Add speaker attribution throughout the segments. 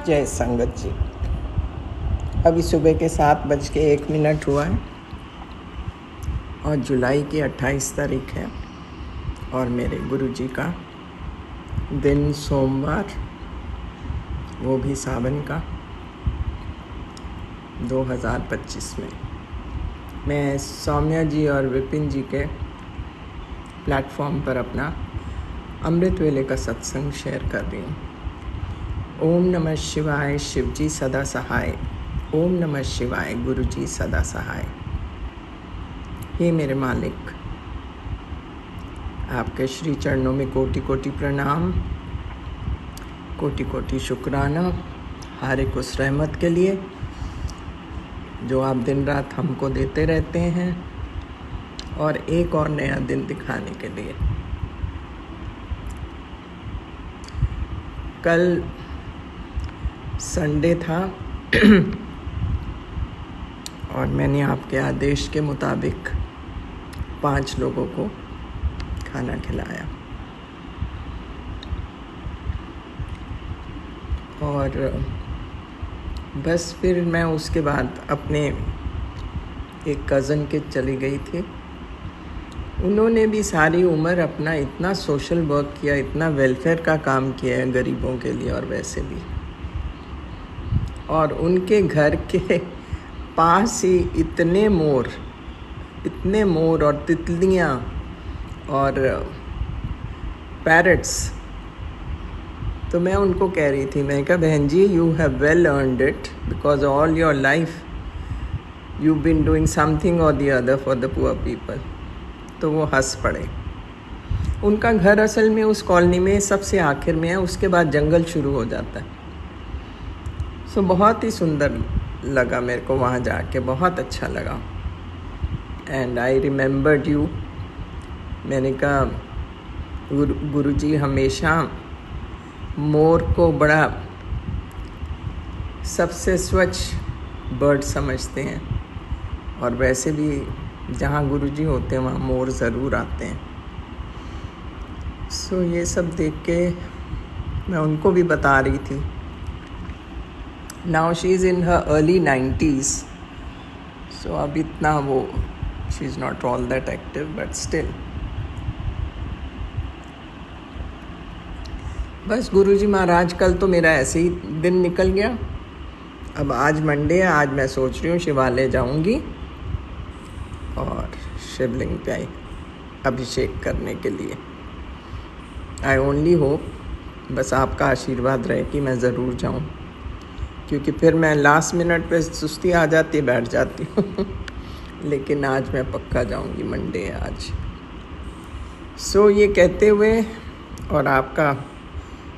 Speaker 1: जय संगत जी। अभी सुबह के 7:01 हुआ है और जुलाई की 28 तारीख है और मेरे गुरुजी का दिन सोमवार, वो भी सावन का 2025 में। मैं सौम्या जी और विपिन जी के प्लेटफॉर्म पर अपना अमृत वेले का सत्संग शेयर कर रही हूँ। ओम नमः शिवाय, शिवजी सदा सहाय। ओम नमः शिवाय, गुरुजी सदा सहाय। हे मेरे मालिक, आपके श्री चरणों में कोटि कोटि प्रणाम, कोटि कोटि शुक्राना हर एक उस रहमत के लिए जो आप दिन रात हमको देते रहते हैं और एक और नया दिन दिखाने के लिए। कल संडे था और मैंने आपके आदेश के मुताबिक 5 लोगों को खाना खिलाया और बस फिर मैं उसके बाद अपने एक कज़न के चली गई थी। उन्होंने भी सारी उम्र अपना इतना सोशल वर्क किया, इतना वेलफेयर का काम किया है गरीबों के लिए और वैसे भी, और उनके घर के पास ही इतने मोर और तितलियाँ और पैरट्स। तो मैं उनको कह रही थी, मैं कहा बहन जी, you have well earned it because all your life you been doing something और the other for the poor people. तो वो हंस पड़े। उनका घर असल में उस कॉलोनी में सबसे आखिर में है, उसके बाद जंगल शुरू हो जाता है। सो बहुत ही सुंदर लगा मेरे को वहाँ जाके, बहुत अच्छा लगा। And I remembered you. मैंने कहा गुरुजी हमेशा मोर को बड़ा सबसे स्वच्छ बर्ड समझते हैं और वैसे भी जहाँ गुरुजी होते हैं वहाँ मोर ज़रूर आते हैं। सो ये सब देख के मैं उनको भी बता रही थी। Now she is in her early 90s, सो अब इतना वो she is not all that active but still. बस गुरुजी महाराज, कल तो मेरा ऐसे ही दिन निकल गया। अब आज मंडे है, आज मैं सोच रही हूँ शिवालय जाऊँगी और शिवलिंग पे अभिषेक करने के लिए। आई ओनली होप बस आपका आशीर्वाद रहे कि मैं ज़रूर जाऊँ, क्योंकि फिर मैं लास्ट मिनट पे सुस्ती आ जाती है, बैठ जाती हूँ लेकिन आज मैं पक्का जाऊँगी, मंडे है आज। सो ये कहते हुए और आपका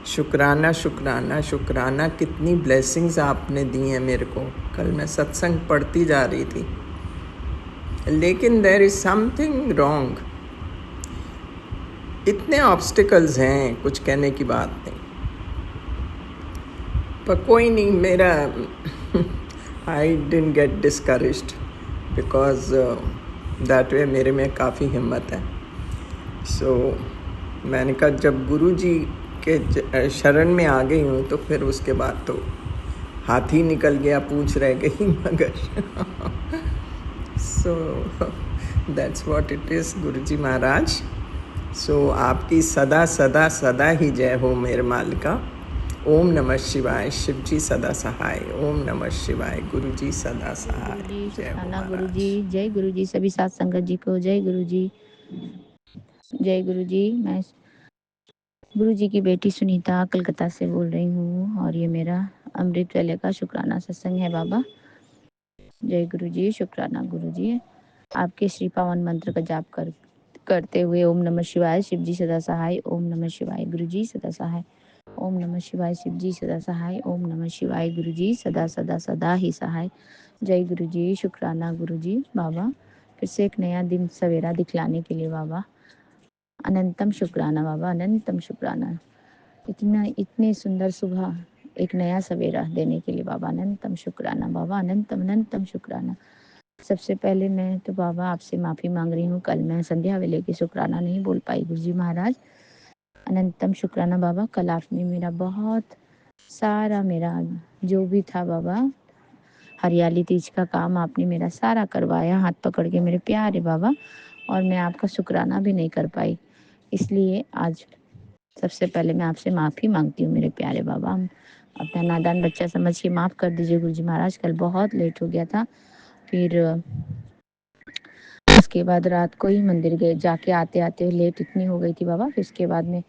Speaker 1: शुक्राना शुक्राना शुक्राना, कितनी ब्लेसिंग्स आपने दी हैं मेरे को। कल मैं सत्संग पढ़ती जा रही थी, लेकिन देयर इज़ समथिंग रॉन्ग। इतने ऑब्स्टिकल्स हैं, कुछ कहने की बात नहीं। पर कोई नहीं, मेरा I didn't get discouraged because that way मेरे में काफ़ी हिम्मत है। सो मैंने कहा जब गुरुजी के शरण में आ गई हूँ तो फिर उसके बाद तो हाथी निकल गया, पूंछ रह गई मगर so that's what it is Guruji Maharaj. So आपकी सदा सदा सदा ही जय हो मेरे मालिका। ओम नमः शिवाय, शिवजी सदा सहाय। ओम नमः शिवाय, गुरुजी सदा सहाय। जय हो महाराज।
Speaker 2: गुरुजी, जय गुरुजी, सभी साथ संगत जी को जय गुरुजी। जय गुरुजी। मैं गुरुजी की बेटी सुनीता कलकत्ता से बोल रही हूँ और ये मेरा अमृत वेले का शुक्राना सत्संग है बाबा। जय गुरुजी, शुक्राना गुरुजी। आपके श्री पावन मंत्र का जाप करते हुए ओम नमः शिवाय, शिवजी सदा सहाय। ओम नमः शिवाय, गुरुजी सदा सहाय। ओम नमः शिवाय, शिवजी सदा सहाय। ओम नमः शिवाय, गुरुजी सदा सदा सदा ही सहाय। जय गुरुजी, शुक्राना गुरुजी। बाबा फिर से एक नया दिन सवेरा दिखलाने के लिए बाबा अनंतम शुक्राना बाबा, अनंतम शुक्राना। इतने सुंदर सुबह, एक नया सवेरा देने के लिए बाबा अनंतम शुक्राना बाबा, अनंतम अनंतम शुक्राना। सबसे पहले मैं तो बाबा आपसे माफ़ी मांग रही हूँ, कल मैं संध्या वेले की शुक्राना नहीं बोल पाई गुरुजी महाराज। अनंतम शुक्राना बाबा, कल आपने मेरा बहुत सारा मेरा जो भी था बाबा, हरियाली तीज का काम आपने मेरा सारा करवाया हाथ पकड़ के मेरे प्यारे बाबा, और मैं आपका शुक्राना भी नहीं कर पाई। इसलिए आज सबसे पहले मैं आपसे माफ़ी मांगती हूँ मेरे प्यारे बाबा। अपना नादान बच्चा समझ के माफ़ कर दीजिए गुरुजी महाराज। कल बहुत लेट हो गया था। फिर उसके बाद रात को ही मंदिर गए, जाके आते आते लेट इतनी हो गई थी बाबा। फिर उसके बाद में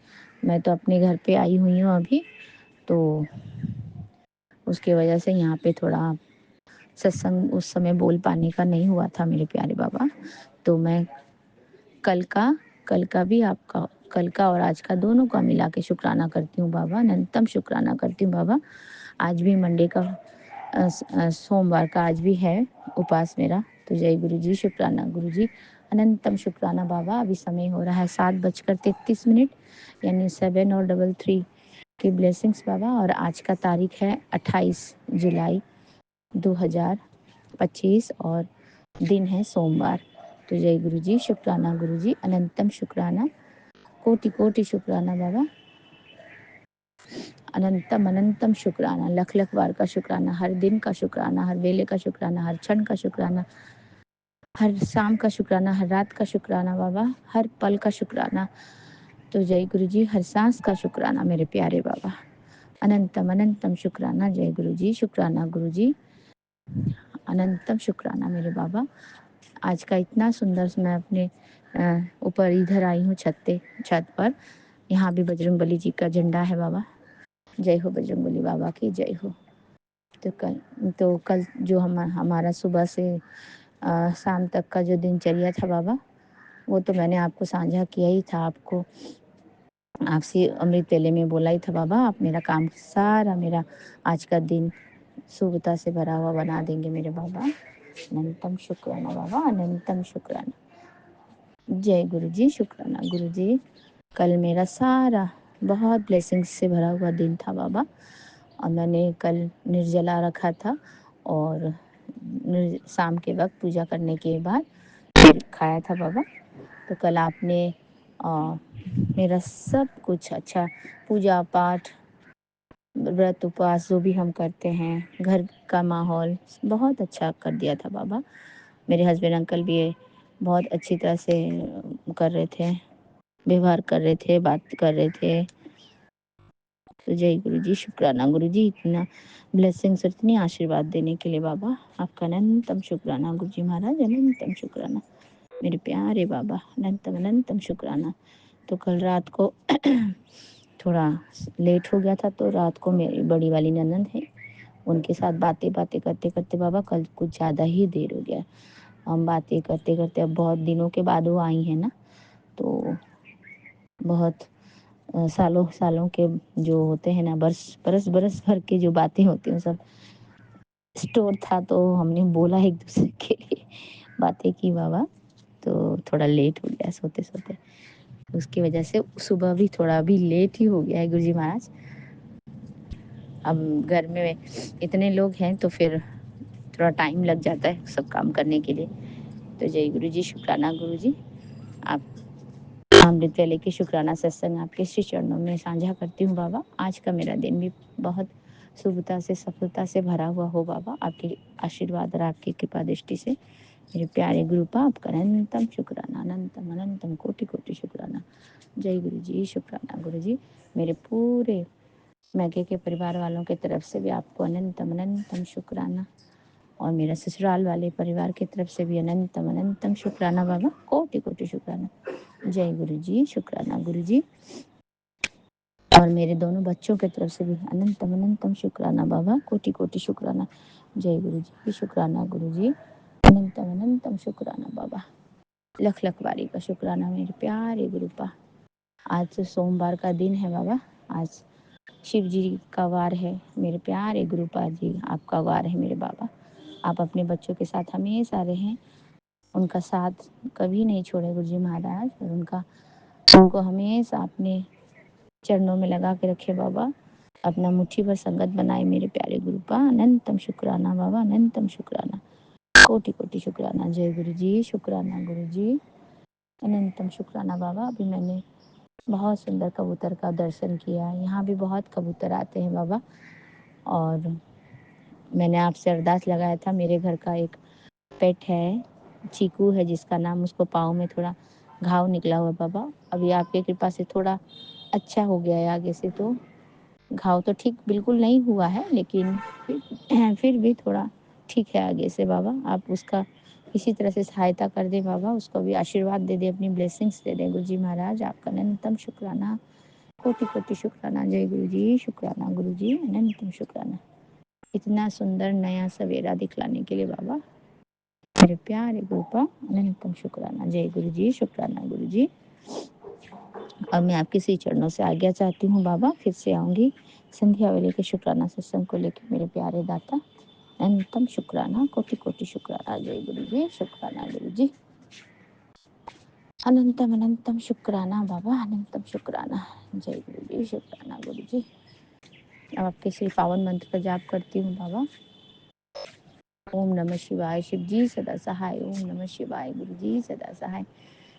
Speaker 2: मैं तो अपने घर पे आई हुई हूँ अभी, तो उसके वजह से यहाँ पे थोड़ा सत्संग उस समय बोल पाने का नहीं हुआ था मेरे प्यारे बाबा। तो मैं कल का कल का भी आपका, कल का और आज का दोनों का मिला के शुक्राना करती हूँ बाबा, अनंतम शुक्राना करती हूँ बाबा। आज भी मंडे का सोमवार का आज भी है उपास मेरा। तो जय गुरु जी, शुक्राना गुरु जी, अनंतम शुक्राना बाबा। अभी समय हो रहा है 7:33, यानी 7:33 की ब्लेसिंग्स बाबा। और आज का तारीख है 28 जुलाई 2025 और दिन है सोमवार। तो जय गुरु जी, शुक्राना गुरु जी, अनंतम शुक्राना, कोटि कोटि शुक्राना बाबा, अनंतम अनंतम शुक्राना, लख लख बार का शुक्राना, हर दिन का शुक्राना, हर वेले का शुक्राना, हर क्षण का शुक्राना, हर शाम का शुक्राना, हर रात का शुक्राना बाबा, हर पल का शुक्राना। तो जय गुरु जी, हर सांस का शुक्राना मेरे प्यारे बाबा, अनंतम अनंतम शुक्राना। जय गुरु जी, शुक्राना गुरु जी, अनंतम शुक्राना मेरे बाबा। आज का इतना सुंदर, मैं अपने ऊपर इधर आई हूँ छत पर। यहाँ भी बजरंगबली जी का झंडा है बाबा। जय हो बजरंगबली बाबा की जय हो। तो कल जो हमारा सुबह से शाम तक का जो दिनचर्या था बाबा, वो तो मैंने आपको साझा किया ही था। आपसे अमृत वेले में बोला ही था बाबा, आप मेरा काम सारा, मेरा आज का दिन शुभता से भरा हुआ बना देंगे मेरे बाबा। अनंतम शुक्राना बाबा, अनंतम शुक्राना। जय गुरु जी, शुक्राना गुरु जी। कल मेरा सारा बहुत ब्लेसिंग्स से भरा हुआ दिन था बाबा, और मैंने कल निर्जला रखा था, और शाम के वक्त पूजा करने के बाद फिर खाया था बाबा। तो कल आपने मेरा सब कुछ अच्छा, पूजा पाठ, व्रत उपवास जो भी हम करते हैं, घर का माहौल बहुत अच्छा कर दिया था बाबा। मेरे हस्बैंड अंकल भी बहुत अच्छी तरह से कर रहे थे, व्यवहार कर रहे थे, बात कर रहे थे। तो जय गुरु जी, शुक्राना गुरु जी, इतना ब्लेसिंग्स और इतनी आशीर्वाद देने के लिए बाबा, आपका अनंतम शुक्राना गुरु जी महाराज, अनंतम शुक्राना मेरे प्यारे बाबा, अनंतम अनंतम शुक्राना। तो कल रात को थोड़ा लेट हो गया था, तो रात को मेरी बड़ी वाली ननंद है, उनके साथ बातें बातें करते करते बाबा कल कुछ ज़्यादा ही देर हो गया। हम बातें करते करते, अब बहुत दिनों के बाद वो आई हैं ना, तो बहुत सालों सालों के जो होते हैं ना, बरस बरस बरस भर के जो बातें होती हैं सब स्टोर था। तो हमने बोला एक दूसरे के लिए, बातें की बाबा। तो थोड़ा लेट हो गया सोते सोते, उसकी वजह से सुबह भी थोड़ा भी लेट ही हो गया है गुरुजी महाराज। अब घर में इतने लोग हैं तो फिर थोड़ा टाइम लग जाता है सब काम करने के लिए। तो जय गुरु जी, शुक्राना गुरु जी। आप अमृत वेले की शुक्राना सत्संग आपके श्री चरणों में साझा करती हूँ बाबा। आज का मेरा दिन भी बहुत शुभता से, सफलता से भरा हुआ हो बाबा, आपके आशीर्वाद और आपकी कृपा दृष्टि से। मेरे प्यारे गुरुपा, आपका अनंतम शुक्राना, अनंतम अनंतम कोटि कोटि शुक्राना। जय गुरु जी, शुक्राना गुरु जी। मेरे पूरे मैके के परिवार वालों की तरफ से भी आपको अनंतम अनंतम शुक्राना, और मेरा ससुराल वाले परिवार की तरफ से भी अनंतम अनंतम शुक्राना बाबा, कोटि कोटि शुक्राना। जय गुरु जी, शुक्राना गुरु जी। और मेरे दोनों बच्चों की तरफ से भी अनंतम अनंतम शुक्राना बाबा, कोटि कोटि शुक्राना। जय गुरु जी, शुक्राना गुरु जी, अनंतम अनंतम शुक्राना बाबा, लख लख बारी का शुक्राना मेरे प्यारे गुरुपा। आज तो सोमवार का दिन है बाबा, आज शिव जी का वार है मेरे प्यारे गुरुपा जी, आपका वार है मेरे बाबा। आप अपने बच्चों के साथ हमेशा रहें, उनका साथ कभी नहीं छोड़े गुरु जी महाराज, और उनको हमेशा अपने चरणों में लगा के रखे बाबा, अपना मुट्ठी भर संगत बनाए मेरे प्यारे गुरुपा। अनंतम शुक्राना बाबा, अनंतम शुक्राना, कोटि कोटि शुक्राना। जय गुरु जी, शुक्राना गुरु जी, अनंतम शुक्राना बाबा। अभी मैंने बहुत सुंदर कबूतर का दर्शन किया। यहाँ भी बहुत कबूतर आते हैं बाबा। और मैंने आपसे अरदास लगाया था, मेरे घर का एक पेट है, चीकू है जिसका नाम, उसको पाँव में थोड़ा घाव निकला हुआ बाबा। अभी आपकी कृपा से थोड़ा अच्छा हो गया है आगे से, तो घाव तो ठीक बिल्कुल नहीं हुआ है, लेकिन फिर भी थोड़ा ठीक है आगे से बाबा। आप उसका किसी तरह से सहायता कर दें बाबा, उसको भी आशीर्वाद दे दें, अपनी ब्लेसिंग्स दे दें। गुरु जी महाराज आपका अनंतम शुक्राना, कोटि कोटि शुक्राना। जय गुरु जी, शुक्राना गुरु जी, अनंतम शुक्राना। इतना सुंदर नया सवेरा दिखलाने के लिए बाबा, मेरे प्यारे गुरुपा, अनंतम शुक्राना। जय गुरु जी, शुक्राना गुरु जी। अब मैं आपके श्री चरणों से आज्ञा चाहती हूँ बाबा, फिर से आऊँगी संध्या वेले के शुक्राना सत्संग को लेकर मेरे प्यारे दाता। अनंतम शुक्राना, कोटि कोटि शुक्राना। जय गुरु जी, शुक्राना गुरु जी, अनंतम अनंतम शुक्राना बाबा, अनंतम शुक्राना। जय गुरु जी, शुक्राना गुरु जी। अब आपके श्री पावन मंत्र का जाप करती हूँ बाबा। ओम नमः शिवाय, शिव जी सदा सहाय। ओम नमः शिवाय, गुरु जी सदा सहाय।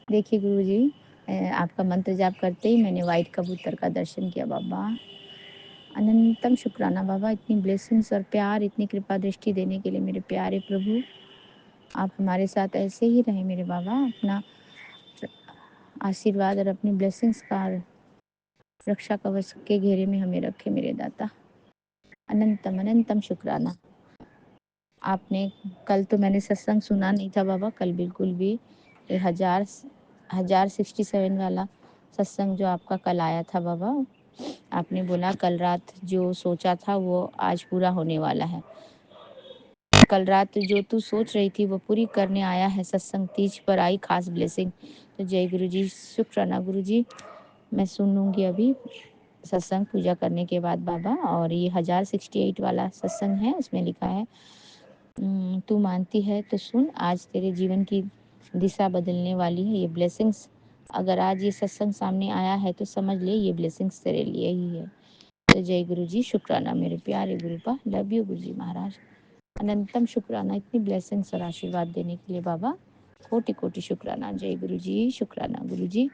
Speaker 2: देखिए गुरु जी, आपका मंत्र जाप करते ही मैंने वाइट कबूतर का दर्शन किया बाबा। अनंतम शुक्राना बाबा, इतनी ब्लेसिंग्स और प्यार, इतनी कृपा दृष्टि देने के लिए मेरे प्यारे प्रभु। आप हमारे साथ ऐसे ही रहें मेरे बाबा, अपना आशीर्वाद और अपनी ब्लेसिंग्स का रक्षा कवच के घेरे में हमें रखे मेरे दाता। अनंतम अनंतम शुक्राना। आपने कल तो मैंने सत्संग सुना नहीं था बाबा, कल बिल्कुल भी। ये 1067 वाला सत्संग जो आपका कल आया था बाबा, आपने बोला कल रात जो सोचा था वो आज पूरा होने वाला है। कल रात जो तू सोच रही थी वो पूरी करने आया है सत्संग, तीज पर आई खास ब्लेसिंग। तो जय गुरु जी, शुक्राना गुरु जी। मैं सुन लूँगी अभी सत्संग पूजा करने के बाद बाबा। और ये 1068 वाला सत्संग है, उसमें लिखा है तू मानती है तो सुन, आज तेरे जीवन की दिशा बदलने वाली है ये ब्लेसिंग्स। अगर आज ये सत्संग सामने आया है तो समझ ले ये ब्लेसिंग्स तेरे लिए ही है। तो जय गुरु जी, शुक्राना मेरे प्यारे गुरुपा। लव यू गुरु जी महाराज। अनंतम शुक्राना, इतनी ब्लेसिंग्स और आशीर्वाद देने के लिए बाबा। कोटि कोटि शुक्राना। जय गुरु जी, शुक्राना गुरु जी।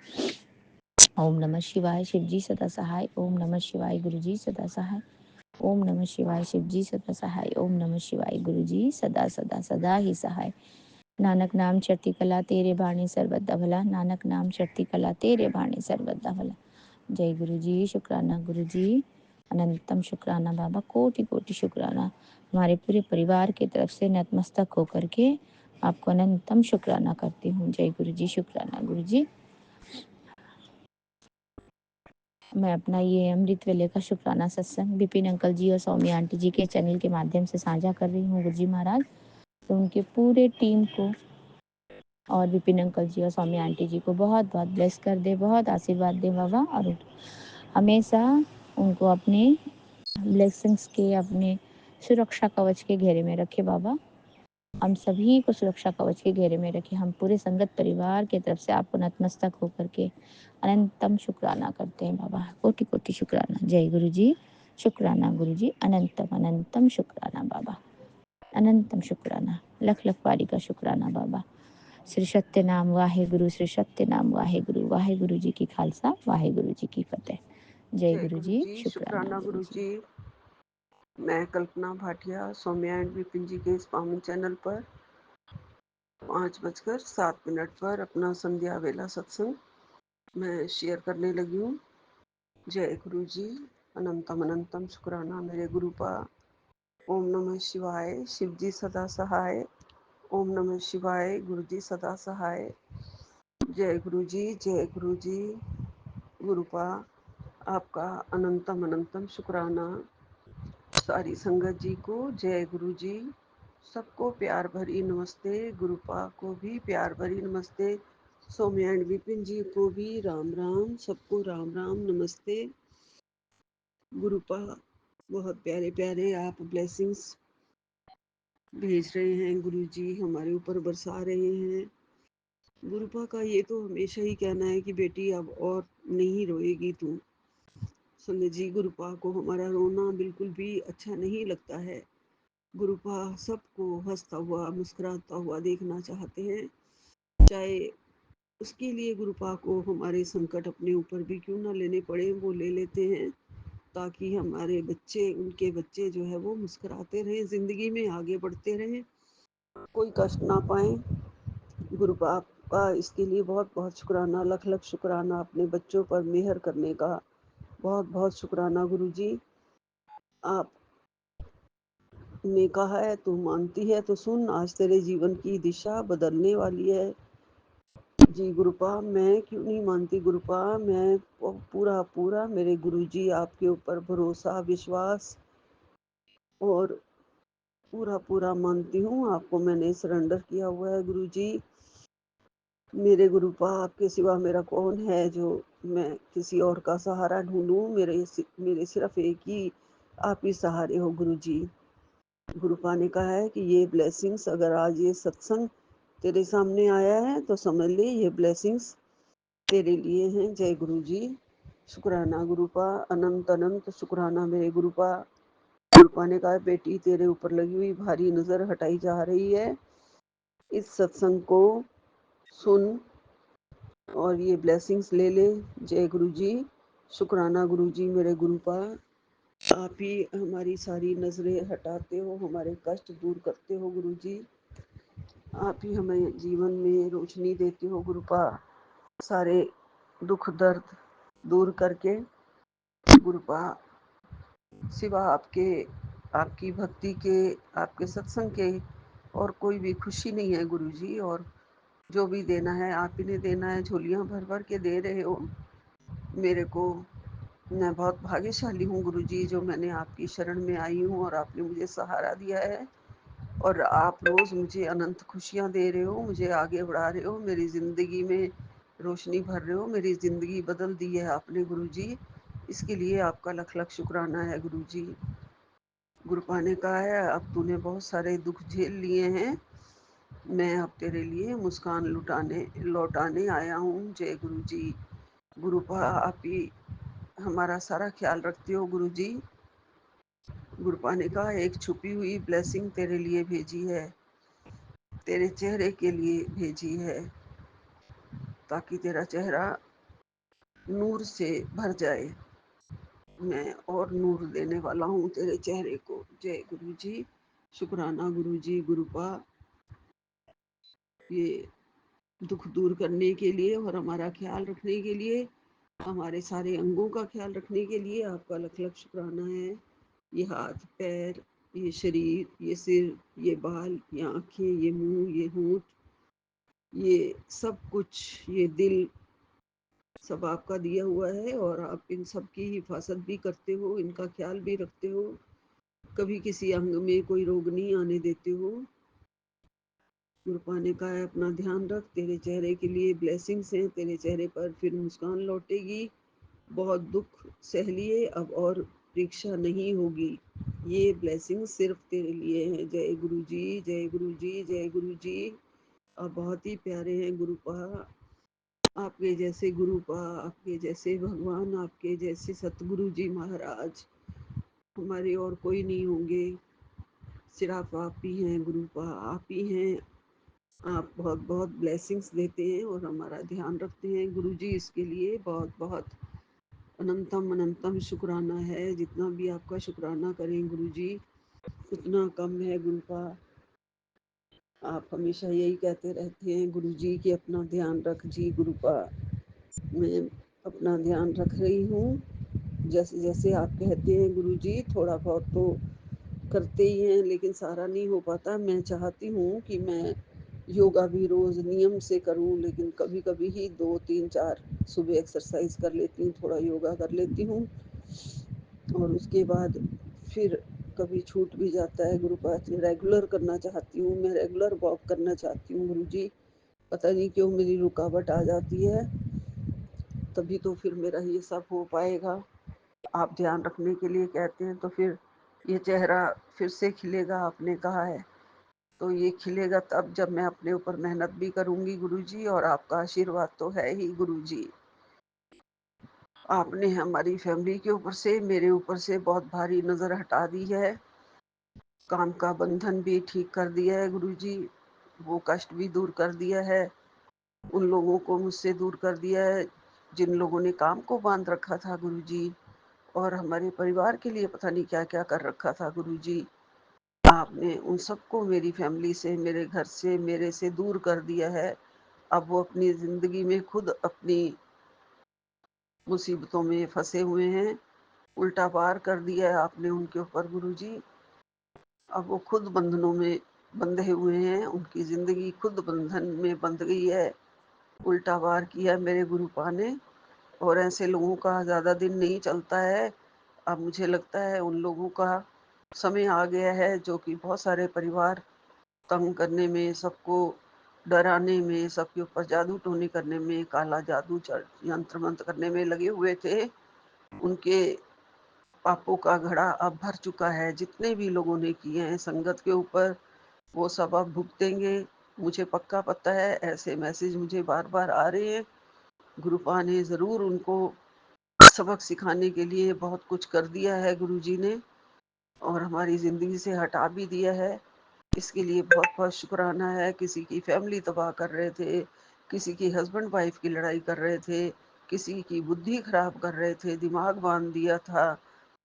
Speaker 2: ओम नमः शिवाय, शिव जी सदा सहाय। ओम नमः शिवाय, गुरु जी सदा सहाय। ओम नमः शिवाय, शिव जी सदा सहाय। ओम नमः शिवाय, गुरु जी सदा सदा सदा ही सहाय। नानक नाम चढ़ती कला तेरे बाणी सर्वदा भला। नानक नाम चढ़ती कला तेरे बाणी सर्वदा भला। जय गुरु जी, शुक्राना गुरु जी, अनंतम शुक्राना बाबा, कोटि कोटि शुक्राना। हमारे पूरे परिवार की तरफ से नतमस्तक होकर के आपको अनंतम शुक्राना करती हूँ। जय गुरु जी, शुक्राना गुरु जी। मैं अपना ये अमृत वेले का शुक्राना सत्संग विपिन अंकल जी और सौम्य आंटी जी के चैनल के माध्यम से साझा कर रही हूँ गुरु जी महाराज। तो उनके पूरे टीम को और विपिन अंकल जी और सौम्य आंटी जी को बहुत बहुत ब्लेस कर दे, बहुत आशीर्वाद दे बाबा। और हमेशा उनको अपने ब्लेसिंग्स के, अपने सुरक्षा कवच के घेरे में रखे बाबा। हम सभी को सुरक्षा कवच के घेरे में रखे। हम पूरे संगत परिवार की तरफ से आपको नतमस्तक होकर के अनंतम शुक्राना करते हैं बाबा। कोटि कोटि शुक्राना। जय गुरु जी, शुक्राना गुरु जी, अनंतम अनंतम शुक्राना बाबा, अनंतम शुक्राना। लख लख पारी का शुक्राना बाबा। श्री सत्य नाम वाहे गुरु, श्री सत्य नाम वाहे गुरु। वाहे गुरु जी की खालसा, वाहे गुरु जी की फतेह। जय
Speaker 3: जय
Speaker 2: गुरु
Speaker 3: गुरु
Speaker 2: जी,
Speaker 3: जी,
Speaker 2: शुक्राना
Speaker 3: शुक्राना
Speaker 2: गुरु
Speaker 3: गुरु
Speaker 2: जी।
Speaker 3: जी। मैं कल्पना भाटिया सौम्या एंड विपिन जी के इस पावन चैनल पर 5:07 पर अपना संध्या वेला सत्संग मैं शेयर करने लगी हूँ। जय गुरु जी, अनंतम अनंतम शुक्राना मेरे गुरुपा। ओम नमः शिवाय, शिव जी सदा सहाय। ओम नमः शिवाय, गुरु जी सदा सहाय। जय गुरु जी, जय गुरु जी। गुरुपा आपका अनंतम अनंतम शुक्राना। सारी संगत जी को जय गुरु जी। सबको प्यार भरी नमस्ते। गुरुपा को भी प्यार भरी नमस्ते। सौम्या एंड विपिन जी को भी राम राम। सबको राम राम नमस्ते। गुरुपा बहुत प्यारे प्यारे आप ब्लेसिंग्स भेज रहे हैं, गुरु जी हमारे ऊपर बरसा रहे हैं। गुरुपा का ये तो हमेशा ही कहना है कि बेटी अब और नहीं रोएगी तू। संगत जी, गुरुपा को हमारा रोना बिल्कुल भी अच्छा नहीं लगता है। गुरुपा सबको हंसता हुआ मुस्कुराता हुआ देखना चाहते हैं, चाहे उसके लिए गुरुपा को हमारे संकट अपने ऊपर भी क्यों ना लेने पड़े, वो ले लेते हैं, ताकि हमारे बच्चे, उनके बच्चे जो है वो मुस्कुराते रहें, ज़िंदगी में आगे बढ़ते रहें, कोई कष्ट ना पाएँ। गुरुपा का इसके लिए बहुत बहुत शुक्राना, लख लख शुक्राना, अपने बच्चों पर मेहर करने का बहुत बहुत शुक्राना। गुरुजी, आपने कहा है तू मानती है तो सुन, आज तेरे जीवन की दिशा बदलने वाली है। जी गुरुपा, मैं क्यों नहीं मानती गुरुपा, मैं पूरा पूरा मेरे गुरुजी आपके ऊपर भरोसा, विश्वास और पूरा पूरा मानती हूँ। आपको मैंने सरेंडर किया हुआ है गुरुजी। मेरे गुरुपा, आपके सिवा मेरा कौन है जो मैं किसी और का सहारा ढूंढूं। मेरे सिर्फ एक ही आप ही सहारे हो गुरुजी। गुरुपा ने कहा है कि ये ब्लेसिंग्स, अगर आज ये सत्संग तेरे सामने आया है तो समझ ले ये ब्लेसिंग्स तेरे लिए हैं। जय गुरु जी। शुक्राना गुरुपा, अनंत अनंत शुक्राना मेरे गुरुपा। गुरुपा ने कहा बेटी, तेरे ऊपर लगी हुई भारी नजर हटाई जा रही है। इस सत्संग को सुन और ये ब्लेसिंग्स ले ले। जय गुरु जी। शुक्राना गुरु जी मेरे गुरुपा। आप ही हमारी सारी नजरें हटाते हो, हमारे कष्ट दूर करते हो गुरु जी। आप ही हमें जीवन में रोशनी देते हो गुरुपा, सारे दुख दर्द दूर करके। गुरुपा, सिवा आपके, आपकी भक्ति के, आपके सत्संग के और कोई भी खुशी नहीं है गुरुजी। और जो भी देना है आप ही ने देना है, झोलियां भर भर के दे रहे हो मेरे को। मैं बहुत भाग्यशाली हूँ गुरुजी, जो मैंने आपकी शरण में आई हूँ और आपने मुझे सहारा दिया है। और आप रोज़ मुझे अनंत खुशियाँ दे रहे हो, मुझे आगे बढ़ा रहे हो, मेरी ज़िंदगी में रोशनी भर रहे हो, मेरी ज़िंदगी बदल दी है आपने गुरुजी। इसके लिए आपका लख लख शुक्राना है गुरुजी। गुरुपा ने कहा है अब तूने बहुत सारे दुख झेल लिए हैं, मैं अब तेरे लिए मुस्कान लौटाने आया हूँ। जय गुरुजी। गुरुपा, आप ही हमारा सारा ख्याल रखते हो गुरुजी। गुरुपा ने कहा एक छुपी हुई ब्लेसिंग तेरे लिए भेजी है, तेरे चेहरे के लिए भेजी है, ताकि तेरा चेहरा नूर से भर जाए। मैं और नूर देने वाला हूँ तेरे चेहरे को। जय गुरु जी। शुक्राना गुरु जी। गुरुपा, ये दुख दूर करने के लिए और हमारा ख्याल रखने के लिए, हमारे सारे अंगों का ख्याल रखने के लिए आपका लख लख शुक्राना है। ये हाथ पैर, ये शरीर, ये सिर, ये बाल, ये आँखें, ये मुंह, ये होंठ, ये सब कुछ, ये दिल, सब आपका दिया हुआ है और आप इन सब की हिफाजत भी करते हो, इनका ख्याल भी रखते हो, कभी किसी अंग में कोई रोग नहीं आने देते हो। गुरुपा ने कहा है अपना ध्यान रख, तेरे चेहरे के लिए ब्लेसिंग्स हैं, तेरे चेहरे पर फिर मुस्कान लौटेगी, बहुत दुख सह लिए अब और परीक्षा नहीं होगी, ये ब्लेसिंग सिर्फ तेरे लिए हैं। जय गुरु जी। जय गुरु जी। जय गुरु जी। आप बहुत ही प्यारे हैं गुरुपा, आपके जैसे गुरुपा, आपके जैसे भगवान, आपके जैसे सतगुरु जी महाराज हमारे और कोई नहीं होंगे, सिर्फ आप ही हैं गुरुपा, आप ही हैं। आप बहुत बहुत ब्लेसिंग्स देते हैं और हमारा ध्यान रखते हैं गुरु जी। इसके लिए बहुत बहुत अनंतम अनंतम शुक्राना है। जितना भी आपका शुक्राना करें गुरु जी उतना कम है गुरुपा। आप हमेशा यही कहते रहते हैं गुरु जी कि अपना ध्यान रख जी गुरुपा। मैं अपना ध्यान रख रही हूँ, जैसे जैसे आप कहते हैं गुरुजी, थोड़ा बहुत तो करते ही हैं लेकिन सारा नहीं हो पाता। मैं चाहती हूँ कि मैं योगा भी रोज़ नियम से करूँ, लेकिन कभी कभी ही 2 3 4 सुबह एक्सरसाइज कर लेती हूँ, थोड़ा योगा कर लेती हूँ और उसके बाद फिर कभी छूट भी जाता है गुरुपाद। रेगुलर करना चाहती हूँ, मैं रेगुलर वॉक करना चाहती हूँ गुरुजी। पता नहीं क्यों मेरी रुकावट आ जाती है, तभी तो फिर मेरा ये सब हो पाएगा। आप ध्यान रखने के लिए कहते हैं तो फिर ये चेहरा फिर से खिलेगा, आपने कहा है तो ये खिलेगा तब जब मैं अपने ऊपर मेहनत भी करूंगी गुरुजी, और आपका आशीर्वाद तो है ही गुरुजी। आपने हमारी फैमिली के ऊपर से, मेरे ऊपर से बहुत भारी नज़र हटा दी है, काम का बंधन भी ठीक कर दिया है गुरुजी, वो कष्ट भी दूर कर दिया है। उन लोगों को मुझसे दूर कर दिया है जिन लोगों ने काम को बांध रखा था गुरुजी, और हमारे परिवार के लिए पता नहीं क्या क्या कर रखा था गुरुजी। आपने उन सबको मेरी फैमिली से, मेरे घर से, मेरे से दूर कर दिया है। अब वो अपनी ज़िंदगी में खुद अपनी मुसीबतों में फँसे हुए हैं। उल्टा पार कर दिया है आपने उनके ऊपर गुरुजी। अब वो खुद बंधनों में बंधे हुए हैं, उनकी ज़िंदगी खुद बंधन में बंध गई है। उल्टा पार किया मेरे गुरुपा ने, और ऐसे लोगों का ज़्यादा दिन नहीं चलता है। अब मुझे लगता है उन लोगों का समय आ गया है जो कि बहुत सारे परिवार तंग करने में, सबको डराने में, सबके ऊपर जादू टोने करने में, काला जादू यंत्र मंत्र करने में लगे हुए थे। उनके पापों का घड़ा अब भर चुका है। जितने भी लोगों ने किए हैं संगत के ऊपर, वो सब अब भुगतेंगे। मुझे पक्का पता है, ऐसे मैसेज मुझे बार बार आ रहे हैं। गुरुपा ने ज़रूर उनको सबक सिखाने के लिए बहुत कुछ कर दिया है गुरुजी ने, और हमारी ज़िंदगी से हटा भी दिया है। इसके लिए बहुत बहुत शुक्राना है। किसी की फैमिली तबाह कर रहे थे, किसी की हस्बैंड वाइफ की लड़ाई कर रहे थे, किसी की बुद्धि खराब कर रहे थे, दिमाग बांध दिया था,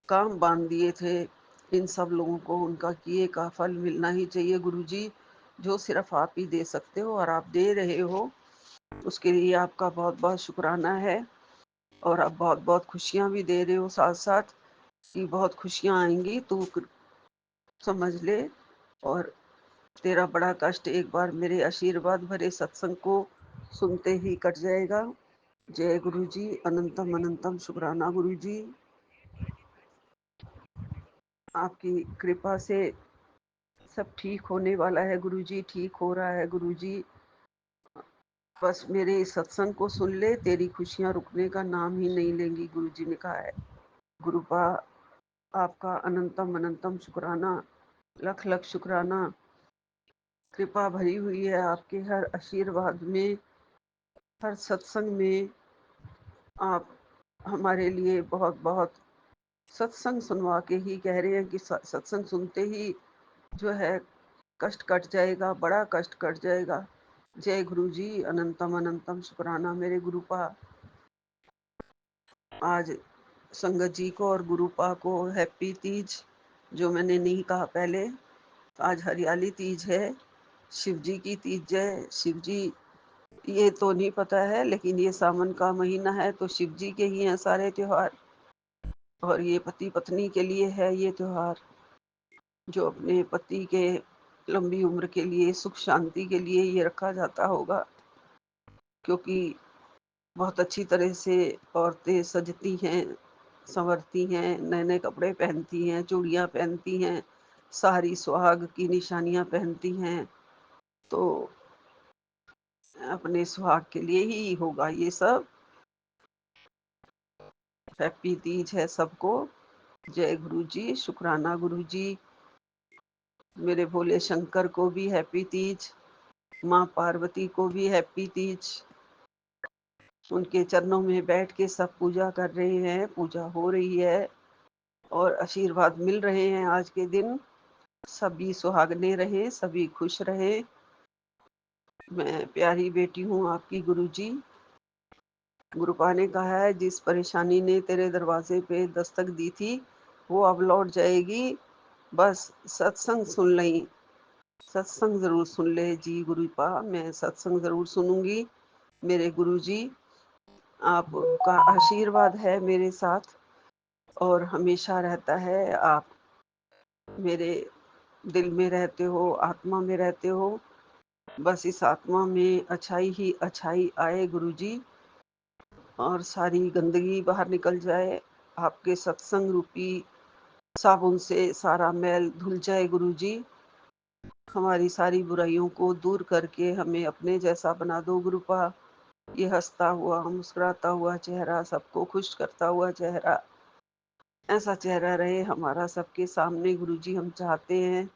Speaker 3: काम बांध दिए थे। इन सब लोगों को उनका किए का फल मिलना ही चाहिए गुरुजी, जो सिर्फ आप ही दे सकते हो, और आप दे रहे हो। उसके लिए आपका बहुत बहुत शुक्राना है। और आप बहुत बहुत खुशियाँ भी दे रहे हो साथ साथ, कि बहुत खुशियाँ आएंगी, तू समझ ले। और तेरा बड़ा कष्ट एक बार मेरे आशीर्वाद भरे सत्संग को सुनते ही कट जाएगा। जय गुरु जी, अनंतम अनंतम शुक्राना गुरु जी। आपकी कृपा से सब ठीक होने वाला है गुरु जी, ठीक हो रहा है गुरु जी। बस मेरे इस सत्संग को सुन ले, तेरी खुशियां रुकने का नाम ही नहीं लेंगी, गुरु जी ने कहा है। गुरुपा, आपका अनंतम अनंतम शुक्राना, लख लख शुक्राना। कृपा भरी हुई है आपके हर आशीर्वाद में, हर सत्संग में। आप हमारे लिए बहुत बहुत सत्संग सुनवा के ही कह रहे हैं कि सत्संग सुनते ही जो है कष्ट कट जाएगा, बड़ा कष्ट कट जाएगा। जय गुरु जी, अनंतम अनंतम शुक्राना मेरे गुरुपा। आज संगत जी को और गुरुपा को हैप्पी तीज, जो मैंने नहीं कहा पहले। आज हरियाली तीज है, शिव जी की तीज है। शिव जी, ये तो नहीं पता है, लेकिन ये सावन का महीना है तो शिव जी के ही हैं सारे त्योहार, और ये पति पत्नी के लिए है ये त्योहार, जो अपने पति के लंबी उम्र के लिए, सुख शांति के लिए ये रखा जाता होगा। क्योंकि बहुत अच्छी तरह से औरतें सजती हैं, संवरती हैं, नए नए कपड़े पहनती हैं, चूड़ियाँ पहनती हैं, सारी सुहाग की निशानियाँ पहनती हैं। तो अपने सुहाग के लिए ही होगा ये सब। हैप्पी तीज है सबको। जय गुरु जी, शुक्राना गुरु जी। मेरे भोले शंकर को भी हैप्पी तीज, माँ पार्वती को भी हैप्पी तीज। उनके चरणों में बैठ के सब पूजा कर रहे हैं, पूजा हो रही है और आशीर्वाद मिल रहे हैं। आज के दिन सभी सुहागने रहे, सभी खुश रहे। मैं प्यारी बेटी हूँ आपकी गुरुजी। गुरुपा ने कहा है, जिस परेशानी ने तेरे दरवाजे पे दस्तक दी थी वो अब लौट जाएगी। बस सत्संग सुन ले, सत्संग जरूर सुन ले जी गुरुपा। मैं सत्संग जरूर सुनूंगी। मेरे गुरुजी, आपका आशीर्वाद है मेरे साथ और हमेशा रहता है। आप मेरे दिल में रहते हो, आत्मा में रहते हो। बस इस आत्मा में अच्छाई ही अच्छाई आए गुरुजी, और सारी गंदगी बाहर निकल जाए। आपके सत्संग रूपी साबुन से सारा मैल धुल जाए गुरुजी। हमारी सारी बुराइयों को दूर करके हमें अपने जैसा बना दो गुरुपा। ये हंसता हुआ, मुस्कुराता हुआ चेहरा, सबको खुश करता हुआ चेहरा, ऐसा चेहरा रहे हमारा सबके सामने गुरुजी, हम चाहते हैं।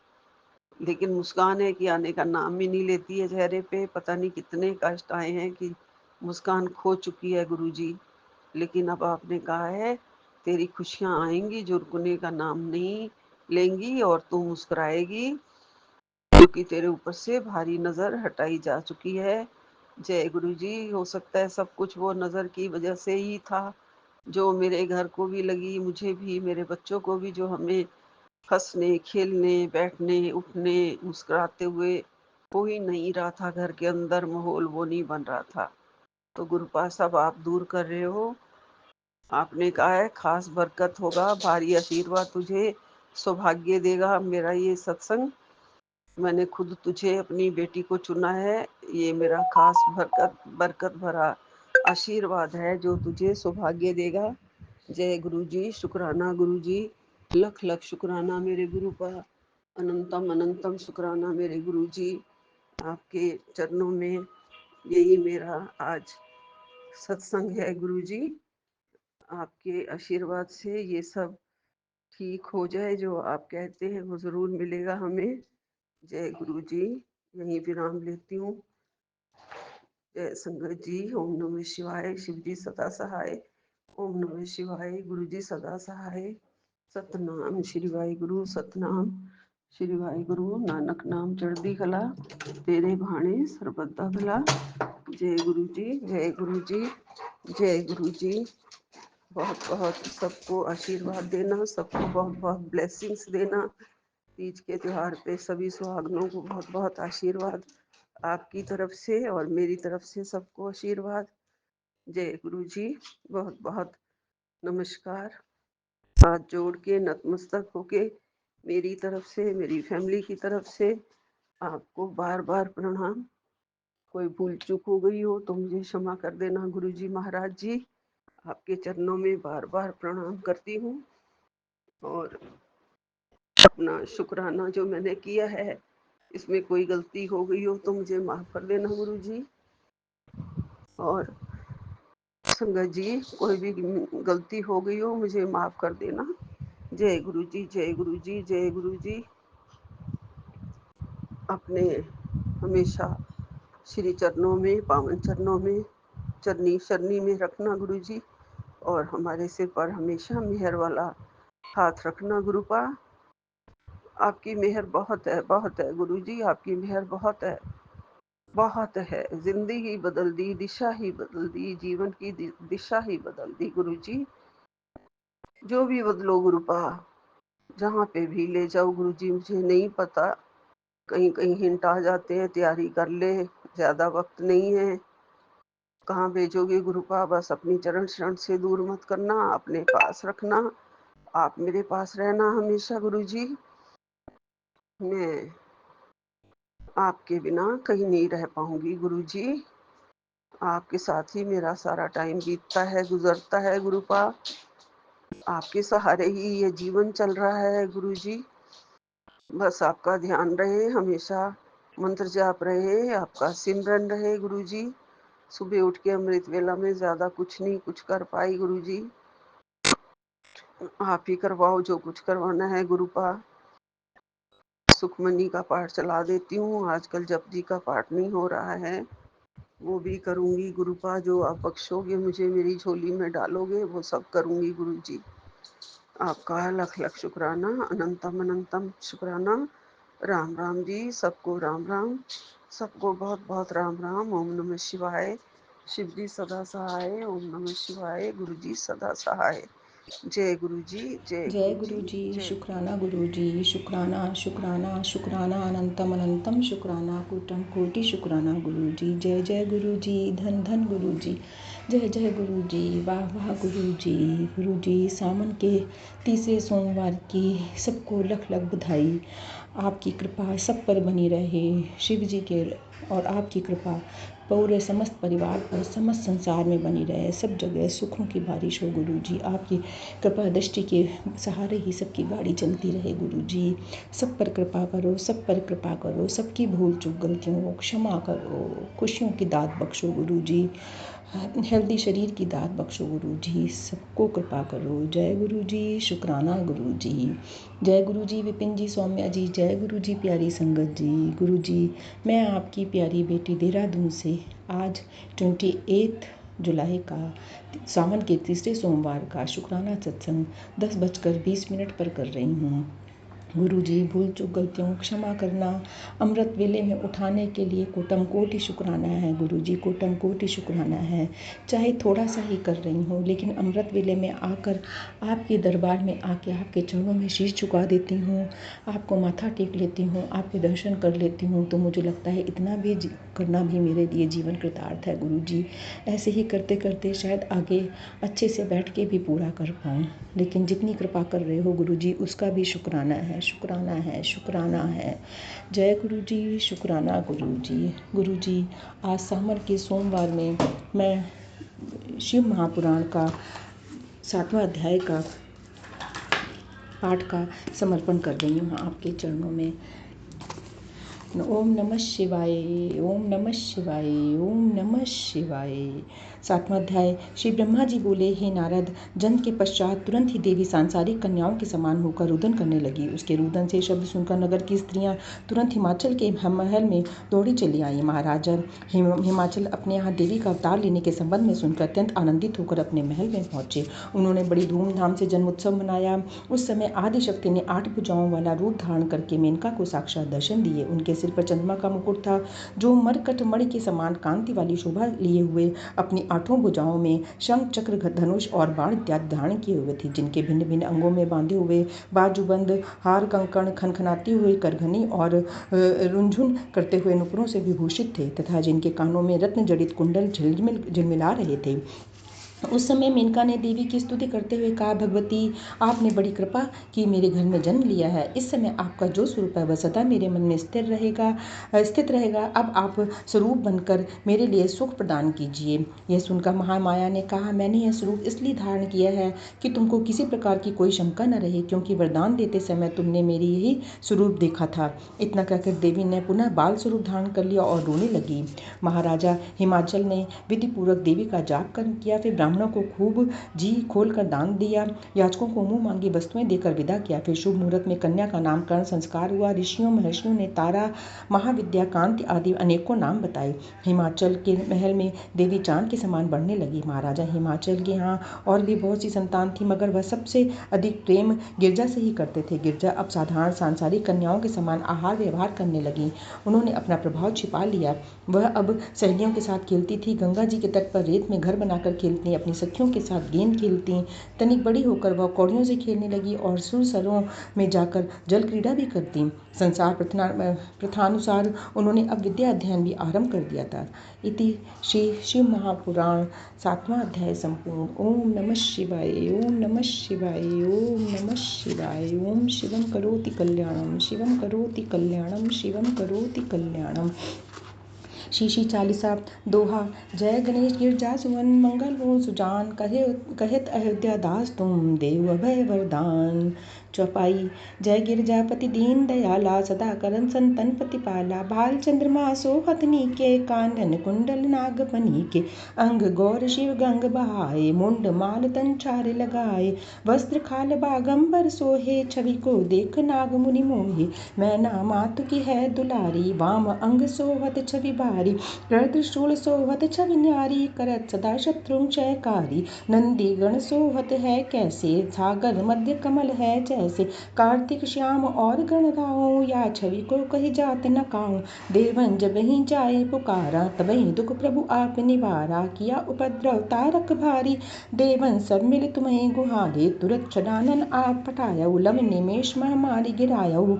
Speaker 3: लेकिन मुस्कान है कि आने का नाम ही नहीं लेती है चेहरे पे। पता नहीं कितने कष्ट आए हैं कि मुस्कान खो चुकी है गुरुजी। लेकिन अब आपने कहा है, तेरी खुशियां आएंगी जो रुकने का नाम नहीं लेंगी, और तू मुस्कुराएगी, क्योंकि तेरे ऊपर से भारी नजर हटाई जा चुकी है। जय गुरु जी। हो सकता है सब कुछ वो नज़र की वजह से ही था, जो मेरे घर को भी लगी, मुझे भी, मेरे बच्चों को भी, जो हमें हंसने, खेलने, बैठने, उठने, मुस्कुराते हुए हो ही नहीं रहा था। घर के अंदर माहौल वो नहीं बन रहा था। तो गुरुपा सब आप दूर कर रहे हो। आपने कहा है खास बरकत होगा, भारी आशीर्वाद तुझे सौभाग्य देगा मेरा ये सत्संग। मैंने खुद तुझे अपनी बेटी को चुना है। ये मेरा खास बरकत बरकत भरा आशीर्वाद है जो तुझे सौभाग्य देगा। जय गुरु जी। शुक्राना गुरु जी, लख लख शुक्राना मेरे गुरु पर, अनंतम अनंतम शुक्राना मेरे गुरु जी। आपके चरणों में यही मेरा आज सत्संग है गुरु जी। आपके आशीर्वाद से ये सब ठीक हो जाए, जो आप कहते हैं वो जरूर मिलेगा हमें। जय गुरु जी। यहीं विराम लेती हूँ। जय संगत जी। ओम नमः शिवाय। शिव जी सदा सहाय। ओम नमः शिवाय। गुरु जी सदा सहाय। सतनाम श्री वाहिगुरु। सतनाम श्री वाहिगुरु। नानक नाम चढ़दी कला, तेरे भाणे सरबत भला। जय गुरु जी। जय गुरु जी। जय गुरु जी। बहुत बहुत सबको आशीर्वाद देना, सबको बहुत बहुत ब्लेसिंग्स देना। तीज के त्योहार पे सभी सुहागनों को बहुत बहुत आशीर्वाद आपकी तरफ से और मेरी तरफ से सबको आशीर्वाद। जय गुरु जी। बहुत बहुत नमस्कार। हाथ जोड़ के नतमस्तक होके मेरी तरफ से, मेरी फैमिली की तरफ से आपको बार बार प्रणाम। कोई भूल चूक हो गई हो तो मुझे क्षमा कर देना गुरु जी महाराज जी। आपके चरणों में बार बार प्रणाम करती हूँ। और अपना शुक्राना जो मैंने किया है, इसमें कोई गलती हो गई हो तो मुझे माफ कर देना गुरु जी। और संगत जी, कोई भी गलती हो गई हो मुझे माफ कर देना। जय गुरु जी। जय गुरु जी। जय गुरु जी। अपने हमेशा श्री चरणों में, पावन चरणों में, चरनी शरणी में रखना गुरु जी। और हमारे सिर पर हमेशा मेहर वाला हाथ रखना गुरुपा। आपकी मेहर बहुत है, बहुत है गुरु जी। आपकी मेहर बहुत है, बहुत है। जिंदगी बदल दी, दिशा ही बदल दी, जीवन की दिशा ही बदल दी गुरु जी। जो भी बदलो गुरुपा, जहाँ पे भी ले जाओ गुरु जी। मुझे नहीं पता, कहीं कहीं हिंट आ जाते हैं, तैयारी कर ले, ज्यादा वक्त नहीं है। कहाँ भेजोगे गुरुपा, बस अपनी चरण शरण से दूर मत करना, अपने पास रखना। आप मेरे पास रहना हमेशा गुरु जी। मैं आपके बिना कहीं नहीं रह पाऊंगी गुरु जी। आपके साथ ही मेरा सारा टाइम बीतता है, गुजरता है गुरुपा। आपके सहारे ही ये जीवन चल रहा है गुरु जी। बस आपका ध्यान रहे हमेशा, मंत्र जाप रहे, आपका सिमरन रहे गुरु जी। सुबह उठ के अमृत वेला में ज्यादा कुछ नहीं कुछ कर पाई गुरु जी। आप ही करवाओ जो कुछ करवाना है गुरुपा। सुखमनी का पाठ चला देती हूँ। आजकल जप जी का पाठ नहीं हो रहा है, वो भी करूंगी गुरुपा। जो आप बख्शोगे मुझे, मेरी झोली में डालोगे, वो सब करूंगी गुरु जी। आपका लख लख शुक्राना, अनंतम अनंतम शुक्राना। राम राम जी। सबको राम राम। सबको बहुत बहुत राम राम। ओम नमः शिवाय। शिव जी सदा सहाय। ओम नमः शिवाय। गुरु जी सदा सहाय। जय गुरु जी। जय
Speaker 4: जय
Speaker 3: गुरु
Speaker 4: गुरु
Speaker 3: जी।
Speaker 4: जी।
Speaker 3: जय
Speaker 4: शुक्राना गुरु जी। शुक्राना शुक्राना शुक्राना, अनंतम अनंतम शुक्राना, कोटि कोटि शुक्राना गुरु जी। जय जय गुरु जी। धन धन गुरु जी। जय जय गुरु जी। वाह वाह गुरु जी। गुरु जी, सावन के तीसरे सोमवार की सबको लख लख बधाई। आपकी कृपा सब पर बनी रहे, शिव जी के और आपकी कृपा पूरे समस्त परिवार पर, समस्त संसार में बनी रहे। सब जगह सुखों की बारिश हो गुरु जी। आपकी कृपा दृष्टि के सहारे ही सबकी गाड़ी चलती रहे गुरु जी। सब पर कृपा करो, सब पर कृपा करो, सबकी भूल चूक गलतियों को क्षमा करो, खुशियों की दात बख्शो गुरु जी, हेल्दी शरीर की दात बख्शो गुरु जी, सबको कृपा करो। जय गुरु जी। शुक्राना गुरु जी। जय गुरु जी। विपिन जी, सौम्या जी, जय गुरु जी। प्यारी संगत जी, गुरु जी, मैं आपकी प्यारी बेटी देहरादून से आज 28 जुलाई का सावन के तीसरे सोमवार का शुक्राना सत्संग 10:20 पर कर रही हूँ। गुरु जी, भूल चूक गलतियों को क्षमा करना। अमृत वेले में उठाने के लिए कोटम कोटि शुक्राना है गुरु जी, कोटम कोटि शुक्राना है। चाहे थोड़ा सा ही कर रही हूँ, लेकिन अमृत वेले में आकर आपके दरबार में आके आपके चरणों में शीश झुका देती हूँ, आपको माथा टेक लेती हूँ, आपके दर्शन कर लेती हूँ, तो मुझे लगता है इतना भी करना भी मेरे लिए जीवन कृतार्थ है गुरु जी। ऐसे ही करते करते शायद आगे अच्छे से बैठ के भी पूरा कर पाऊँ, लेकिन जितनी कृपा कर रहे हो गुरु जी, उसका भी शुक्राना है, शुक्राना है, शुक्राना है। जय गुरु जी, शुक्राना गुरु जी। गुरु जी, आज सामर के सोमवार में मैं शिव महापुराण का 7वां अध्याय का पाठ का समर्पण कर रही हूँ आपके चरणों में। ओम नमः शिवाय, ओम नमः शिवाय, ओम नमः शिवाय। 7वां अध्याय। श्री ब्रह्मा जी बोले, हे नारद, जन्म के पश्चात तुरंत ही देवी सांसारिक कन्याओं के समान होकर रुदन करने लगी। उसके रुदन से शब्द सुनकर नगर की स्त्रियां तुरंत हिमाचल के महल में दौड़ी चली आई। महाराजा हिमाचल अपने यहाँ देवी का अवतार लेने के संबंध में सुनकर अत्यंत आनंदित होकर अपने महल में पहुंचे। उन्होंने बड़ी धूमधाम से जन्मोत्सव मनाया। उस समय आदिशक्ति ने 8 भुजाओं वाला रूप धारण करके मेनका को साक्षात दर्शन दिए। उनके सिर पर चंद्रमा का मुकुट था, जो मरकट मणि के समान कांति वाली शोभा लिए हुए अपनी 8 भुजाओं में शंख, चक्र, धनुष और बाण इत्यादि धारण किए हुए थे, जिनके भिन्न भिन्न अंगों में बांधे हुए बाजूबंद, हार, कंकण, खनखनाती हुई करघनी और रुंझुन करते हुए नुपुरों से विभूषित थे, तथा जिनके कानों में रत्न जड़ित कुंडल झिलमिला रहे थे। उस समय मेनका ने देवी की स्तुति करते हुए कहा, भगवती, आपने बड़ी कृपा की मेरे घर में जन्म लिया है। इस समय आपका जो स्वरूप है वह सदा मेरे मन में स्थित रहेगा। अब आप स्वरूप बनकर मेरे लिए सुख प्रदान कीजिए। यह सुनकर महामाया ने कहा, मैंने यह स्वरूप इसलिए धारण किया है कि तुमको किसी प्रकार की कोई शंका न रहे, क्योंकि वरदान देते समय तुमने मेरी यही स्वरूप देखा था। इतना कहकर देवी ने पुनः बाल स्वरूप धारण कर लिया और रोने लगी। महाराजा हिमाचल ने विधि पूर्वक देवी का जाप किया, फिर ब्राह्मणों को खूब जी खोलकर दान दिया, याचकों को मुंह मांगी वस्तुएं देकर विदा किया। फिर शुभ मुहूर्त में कन्या का नामकरण संस्कार हुआ। ऋषियों महर्षियों ने तारा, महाविद्या, कांति आदि अनेकों नाम बताए। हिमाचल के महल में देवी चांद के समान बढ़ने लगी। महाराजा हिमाचल के यहाँ और भी बहुत सी संतान थी, मगर वह सबसे अधिक प्रेम गिरजा से ही करते थे। गिरजा अब साधारण सांसारिक कन्याओं के समान आहार व्यवहार करने लगी। उन्होंने अपना प्रभाव छिपा लिया। वह अब सहेलियों के साथ खेलती थी, गंगा जी के तट पर रेत में घर बनाकर खेलती, अपनी सखियों के साथ गेंद खेलती। तनिक बड़ी होकर वह कौड़ियों से खेलने लगी और सुरसरों में जाकर जल क्रीड़ा भी करती। संसार प्रथानुसार उन्होंने अब विद्या अध्ययन भी आरंभ कर दिया था। इति श्री शिव महापुराण 7वां अध्याय संपूर्ण। ओम नमः शिवाय, ओम नमः शिवाय, ओम नमः शिवाय। ओम शिवम करोति कल्याणम, शिवम करोति कल्याणम, शिवम करोति कल्याणम। शीशी चालीसा दोहा। जय गणेश गिरजा सुवन, मंगल हो सुजान, कहत अयोध्या दास तुम, देव अभय वरदान। चौपाई। जय गिरजापति दीन दयाला, सदा करन संतन प्रतिपाला, भाल चंद्रमा सोहत नीके, कांधन कुंडल नागफनी के, अंग गौर शिव गंग बहाए, मुंड माल तन चार लगाए, वस्त्र खाल बागंबर सोहे, छवि को देख नाग मुनि मोहे, मैना मातु की है दुलारी, वाम अंग सोहत छवि बारी, कर त्रिशूल सोहत छवि न्यारी, करत सदा शत्रु क्षयकारी, नंदी गण सोहत है कैसे, सागर मध्य कमल है जैसे, कार्तिक श्याम और गणराओ, या छवि को कही जात न काऊं, देवन जब ही जाए पुकारा, तबहि दुख प्रभु आप निवारा, किया उपद्रव तारक भारी, देवन सब मिल तुम्हें गुहारे, तुरत छडानन आप पठायऊ, लव निमेष महामारी गिरायऊ,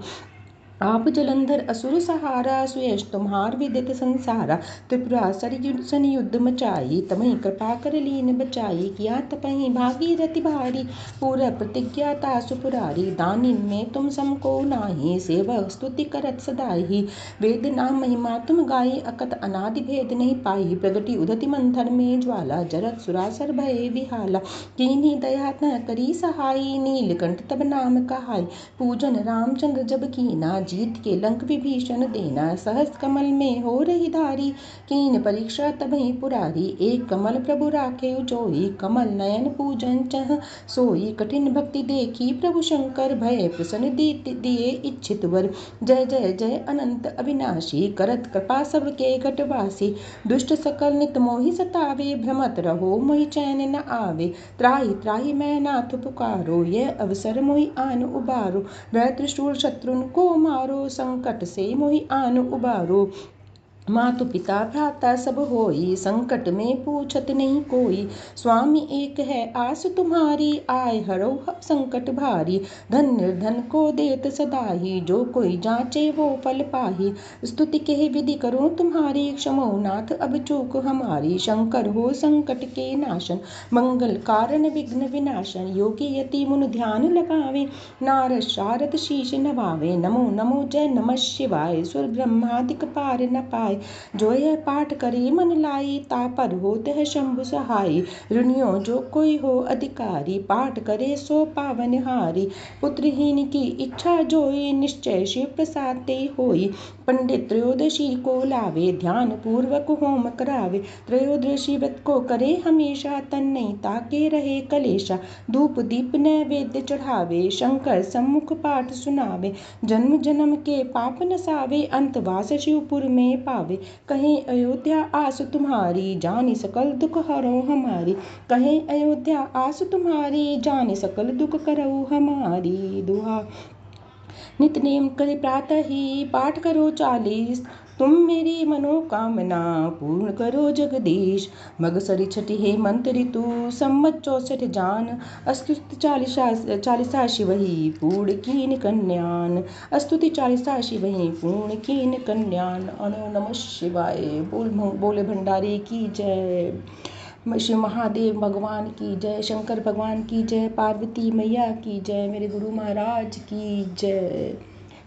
Speaker 4: आप जलंधर असुर सहारा, सुयश तुम्हार विदित संसारा, त्रिपुरा सनि युद्ध मचाई, तमहि कृपा कर लीन बचाई, किया तपहि भागीरथि भारी, पूरा प्रतिज्ञा तासु पुरारी, दानिन में तुम समको नाही, सेवक स्तुति करत सदाहि, वेद नाम महिमा तुम गाई, अकत अनादि भेद नहीं पाई, प्रगति उदति मंथर में ज्वाला, जरत सुरासर भय विहाला, कीन्ही दया न करी सहाई, नीलकंठ तब नाम कहाई, पूजन रामचंद्र जब कीना, जीत के लंक विभीषण देना। सहस कमल में हो रही धारी, कीन परीक्षा तबहि पुरारी। एक कमल प्रभु राखे जोई, कमल नयन पूजन चह सोई। कठिन भक्ति देखी प्रभु शंकर, भय प्रसन्न दिए इच्छित वर। जय जय जय अनंत अविनाशी, करत कृपा सबके घटवासी। दुष्ट सकल नित मोहि सतावे, भ्रमत रहो मोहि चैन न आवे। त्राहि त्राहि मैं नाथ पुकारो, यह अवसर मोहि आन उबारो। भय त्रिशूल शत्रुन को मारो, संकट से मोहि आन उबारो। मातु पिता भ्राता सब होई, संकट में पूछत नहीं कोई। स्वामी एक है आस तुम्हारी, आय हरो संकट भारी। धन निर्धन को देत सदाही, जो कोई जांचे वो फल पाही। स्तुति के विधि करो तुम्हारी, क्षमो नाथ अब चूक हमारी। शंकर हो संकट के नाशन, मंगल कारण विघ्न विनाशन। योगी यति मुन ध्यान लगावे, नारद शारद शीश नवावे। नमो नमो जय नमः शिवाय, सुर ब्रह्मादिक पार न पाए। जो यह पाठ करे मन लाई, तापर होते है शंभु सहाय। ऋणियों जो कोई हो अधिकारी, पाठ करे सो पावन हारी। पुत्रहीन की इच्छा जोई, निश्चय शिव प्रसाद ते होई। पंडित त्रयोदशी को लावे, ध्यान पूर्वक होम करावे। त्रयोदशी व्रत को करे हमेशा, तन नहीं ताके रहे कलेशा। धूप दीप नैवेद्य चढ़ावे, शंकर सम्मुख पाठ सुनावे। जन्म जन्म के पाप नसावे, अंतवास शिवपुर में पावे। कहीं अयोध्या आस तुम्हारी, जानि सकल दुख हरो हमारी। कहीं अयोध्या आस तुम्हारी, जानि सकल दुख करौ हमारी। दुहा नित नेम करे प्रातः ही, पाठ करो 40। तुम मेरी मनोकामना पूर्ण करो जगदीश। मगसरी छठी हे मंत्र ऋतु, सम्मत 64 जान। स्तुति चालीसा शिवहि पूर्ण कीन कन्यान। स्तुति चालीसा शिवहि पूर्ण कीन कन्यान। अनो नमः शिवाय। बोले भंडारी की जय। शिव महादेव भगवान की जय, शंकर भगवान की जय, पार्वती मैया की जय, मेरे गुरु महाराज की जय।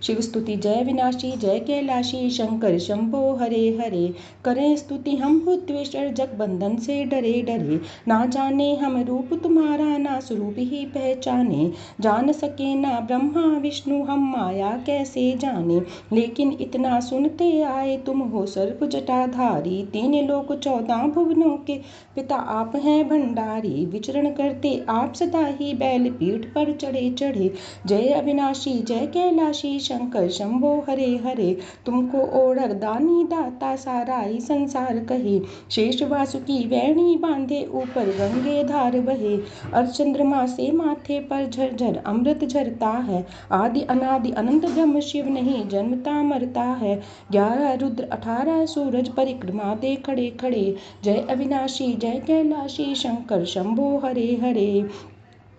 Speaker 4: शिव स्तुति जय विनाशी, जय कैलाशी, शंकर शंभो हरे हरे। करें स्तुति हम भूतेश्वर, जग बंधन से डरे डरे। ना जाने हम रूप तुम्हारा, ना स्वरूप ही पहचाने। जान सके ना ब्रह्मा विष्णु, हम माया कैसे जाने। लेकिन इतना सुनते आए, तुम हो सर्प जटाधारी। 3 लोक 14 भुवनों के पिता आप हैं भंडारी। विचरण करते आप सदा ही, बैल पीठ पर चढ़े चढ़े। जय अविनाशी जय कैलाशी, शंकर शंभो हरे हरे। तुमको ओढ़र दानी दाता, सारा ही संसार कहे। शेष वासुकी वैणी बांधे, ऊपर गंगे धार बहे। और चंद्रमा से माथे पर झरझर अमृत झरता है। आदि अनादि अनंत ब्रह्म शिव, नहीं जन्मता मरता है। 11 रुद्र 18 सूरज, परिक्रमा दे खड़े खड़े। जय अविनाशी जय कैलाशी, शंकर शंभो हरे हरे।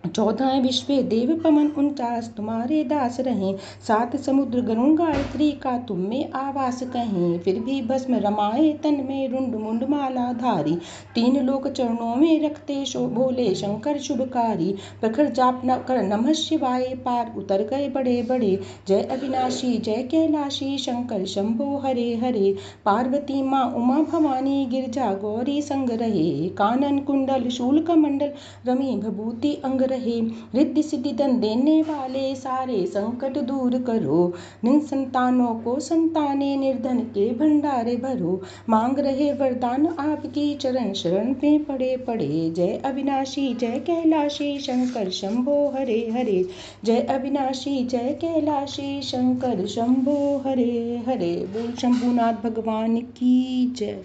Speaker 4: 14 विश्व देव पवन, 49 तुम्हारे दास रहें। 7 समुद्र गरुण गायत्री का, तुम में आवास कहें। फिर भी भस्म रमाए तन में, रुंड मुंड माला धारी। 3 लोक चरणों में रखते, भोले शंकर शुभकारी। प्रखर जाप न कर नमः शिवाय, पार उतर गए बड़े बड़े। जय अविनाशी जय कैलाशी, शंकर शंभो हरे हरे। पार्वती माँ उमा भवानी, गिरजा गौरी संग रहे। कानन कुंडल शूल कमंडल, रमी भभूति अंग रहे। रिद्धि सिद्धि धन देने वाले, सारे संकट दूर करो। निसंतानों को संताने, निर्धन के भंडारे भरो। मांग रहे वरदान आपकी, चरण शरण में पड़े पड़े। जय अविनाशी जय कैलाशी, शंकर शंभो हरे हरे। जय अविनाशी जय कैलाशी, शंकर शंभो हरे हरे। बोल शंभुनाथ भगवान की जय,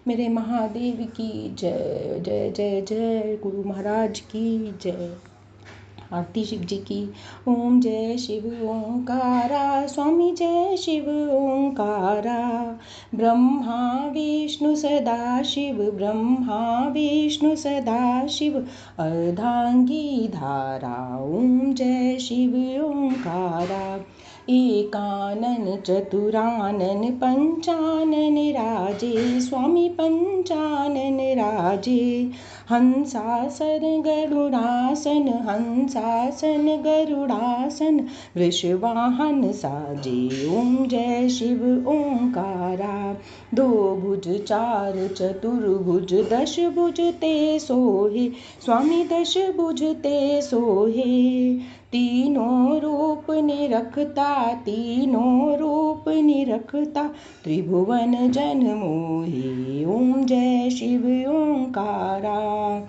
Speaker 4: मेरे महादेव की जय। जय जय जय गुरु महाराज की जय। आरती शिव जी की। ओम जय शिव ओंकारा, स्वामी जय शिव ओंकारा। ब्रह्मा विष्णु सदा शिव, ब्रह्मा विष्णु सदा शिव। अर्धांगी धारा, ओम जय शिव ओंकारा। एकानन चतुरानन पंचानन राजे, स्वामी पंचानन राजे। हंसासन गरुड़ासन, हंसासन गरुड़ासन। वृषवाहन साजे, ओम जय शिव ओंकारा। 2 भुज 4 चतुर्भुज, 10 भुज ते सोहे। स्वामी 10 भुज ते सोहे। तीनों रूप निरखता, तीनों रूप निरखता, त्रिभुवन जन मोहे। ओम जय शिव ओंकारा।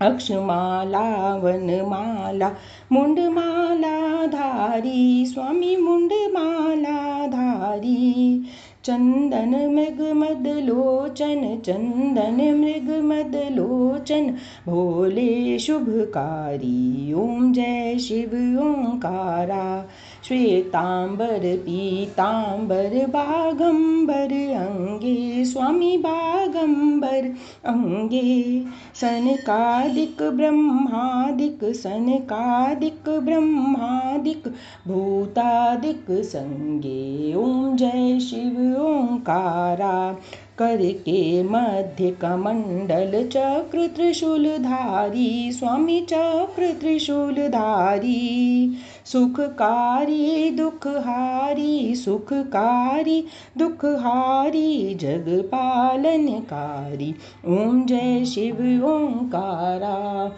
Speaker 4: अक्षमाला वनमाला मुंडमाला धारी, स्वामी मुंडमाला धारी। चंदन मृग मद लोचन, चंदन मृग मद लोचन, भोले शुभकारी। ओम जय शिव ओंकारा। श्वेतांबर पीतांबर बागंबर अंगे, स्वामी बागंबर अंगे। सनकादिक ब्रह्मादिक, सनकादिक ब्रह्मादिक, भूतादिक संगे। ओम जय शिव ओंकारा। करके मध्य कमंडल चक्र त्रिशूलधारी, स्वामी चक्र त्रिशूलधारी। सुखकारी दुखहारी, सुखकारी दुखहारी, जग पालनकारी। ओम जय शिव ओंकारा।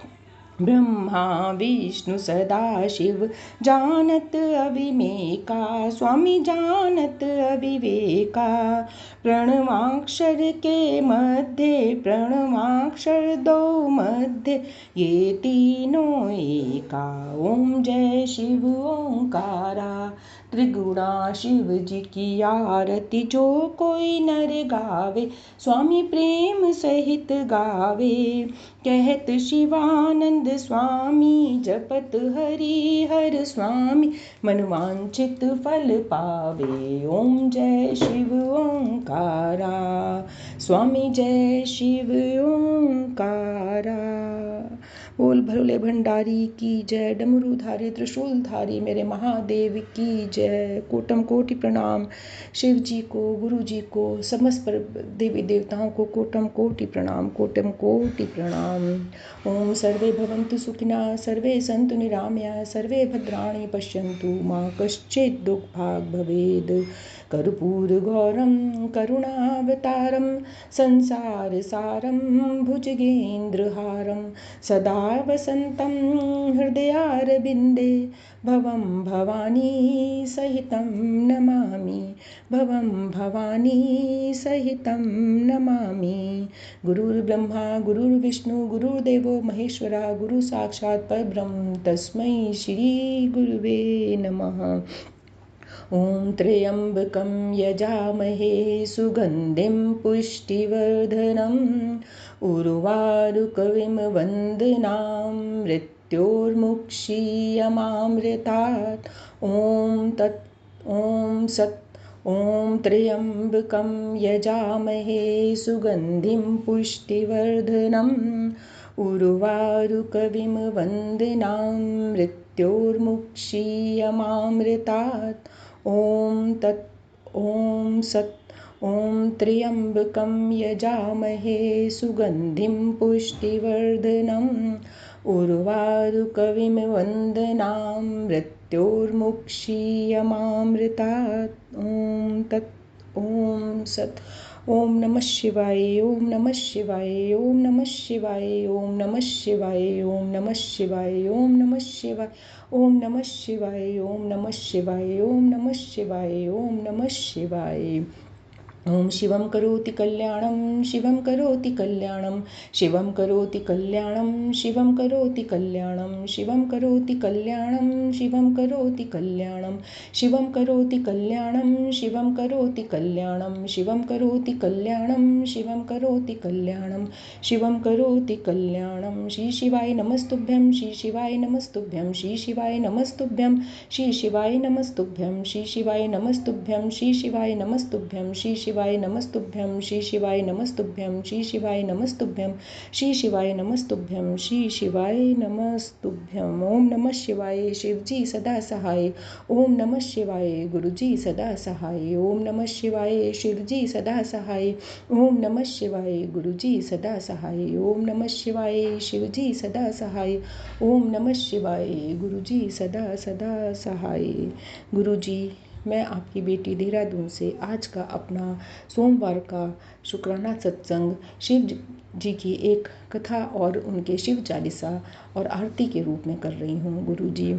Speaker 4: ब्रह्मा विष्णु सदाशिव जानत अविवेका, स्वामी जानत अविवेका। प्रणवाक्षर के मध्य, प्रणवाक्षर दो मध्य, ये तीनों एका। ओम जय शिव ओंकारा। त्रिगुणा शिव जी की आरती जो कोई नर गावे, स्वामी प्रेम सहित गावे। कहत शिवानंद स्वामी, जपत हरि हर स्वामी, मनवांछित फल पावे। ओम जय शिव ओंकारा। स्वामी जय शिव ओंकारा। बोल भोले भंडारी की जय। डमरूधारी त्रिशूलधारी मेरे महादेव की जय। कोटम कोटि प्रणाम शिव जी को, गुरु जी को, समस्त देवी देवताओं को कोटम कोटि प्रणाम, कोटम कोटि प्रणाम। ओम सर्वे भवन्तु सुखिनः, सर्वे सन्तु निरामया, सर्वे भद्राणि पश्यन्तु मा कश्चित् दुःखभाग् भवेत्। कर्पूरगौरं करुणावतारं संसारसारं भुजगेन्द्रहारं सदा वसन्तं हृदयारविन्दे भवं भवानी सहितं नमामि, भवं भवानी सहितं नमामि। गुरुर्ब्रह्मा गुरुर्विष्णु गुरुर्देवो महेश्वरा, गुरु साक्षात् परब्रह्म तस्मै श्री गुरुवे नमः। ओम त्र्यंबकं यजामहे सुगंधिं पुष्टिवर्धनम्, उर्वारुकविं वन्दनां मृत्योर्मुक्षीयमामृतात्। ओम तत् ओम सत् ओम त्र्यंबकं यजामहे सुगंधिं पुष्टिवर्धनम्, उर्वारुकविं वन्दनां मृत्योर्मुक्षीयमामृतात्। ओम तत् ओम सत् ओम त्र्यंबकं यजामहे सुगंधिं पुष्टिवर्धनम्, उर्वारुकविं वन्दनां मृत्योर्मुक्षीयमामृतात्। ओम तत् ओम सत्। ओम नमः शिवाय, ओम नमः शिवाय, ओम नमः शिवाय, ओम नमः शिवाय, ओम नमः शिवाय, ओम नमः शिवाय, ओम नमः शिवाय, ओम नमः शिवाय, ओम नमः शिवाय, ओम नमः शिवाय। ओम शिवं करोति कल्याणं, शिवं करोति कल्याणं, शिवं करोति कल्याणं, शिवं करोति कल्याणं, शिवं करोति कल्याणं, शिवं करोति कल्याणं, शिवं करोति कल्याणं, शिवं करोति कल्याणं, शिवं करोति कल्याणं, शिवं करोति कल्याणं, शिवं करोति कल्याणं। श्री शिवाय नमस्तुभ्यं, श्री शिवाय नमस्तुभ्यं, श्री शिवाय नमस्तुभ्यं, श्री शिवाय नमस्तुभ्यं, श्री शिवाय नमस्तुभ्यं, श्री शिवाय नमस्तुभ्यं, श्री शिवाय नमस्तुभ्यं, श्री शिवाय नमस्तुभ्यं, श्री शिवाय नमस्तुभ्यं, श्री शिवाय नमस्तुभ्यं, श्री शिवाय नमस्तुभ्यं। ओम नमः शिवाय शिवजी सदा सहाय, ओम नमः शिवाय गुरुजी सदा सहाय, ओम नमः शिवाय शिवजी सदा सहाय, ओम नमः शिवाय गुरुजी सदा सहाय, ओम नमः शिवाय शिवजी सदा सहाय, ओम नमः शिवाय गुरुजी सदा सदा सहाय। गुरुजी, मैं आपकी बेटी देहरादून से आज का अपना सोमवार का शुक्राना सत्संग शिव जी की एक कथा और उनके शिव चालीसा और आरती के रूप में कर रही हूँ। गुरु जी,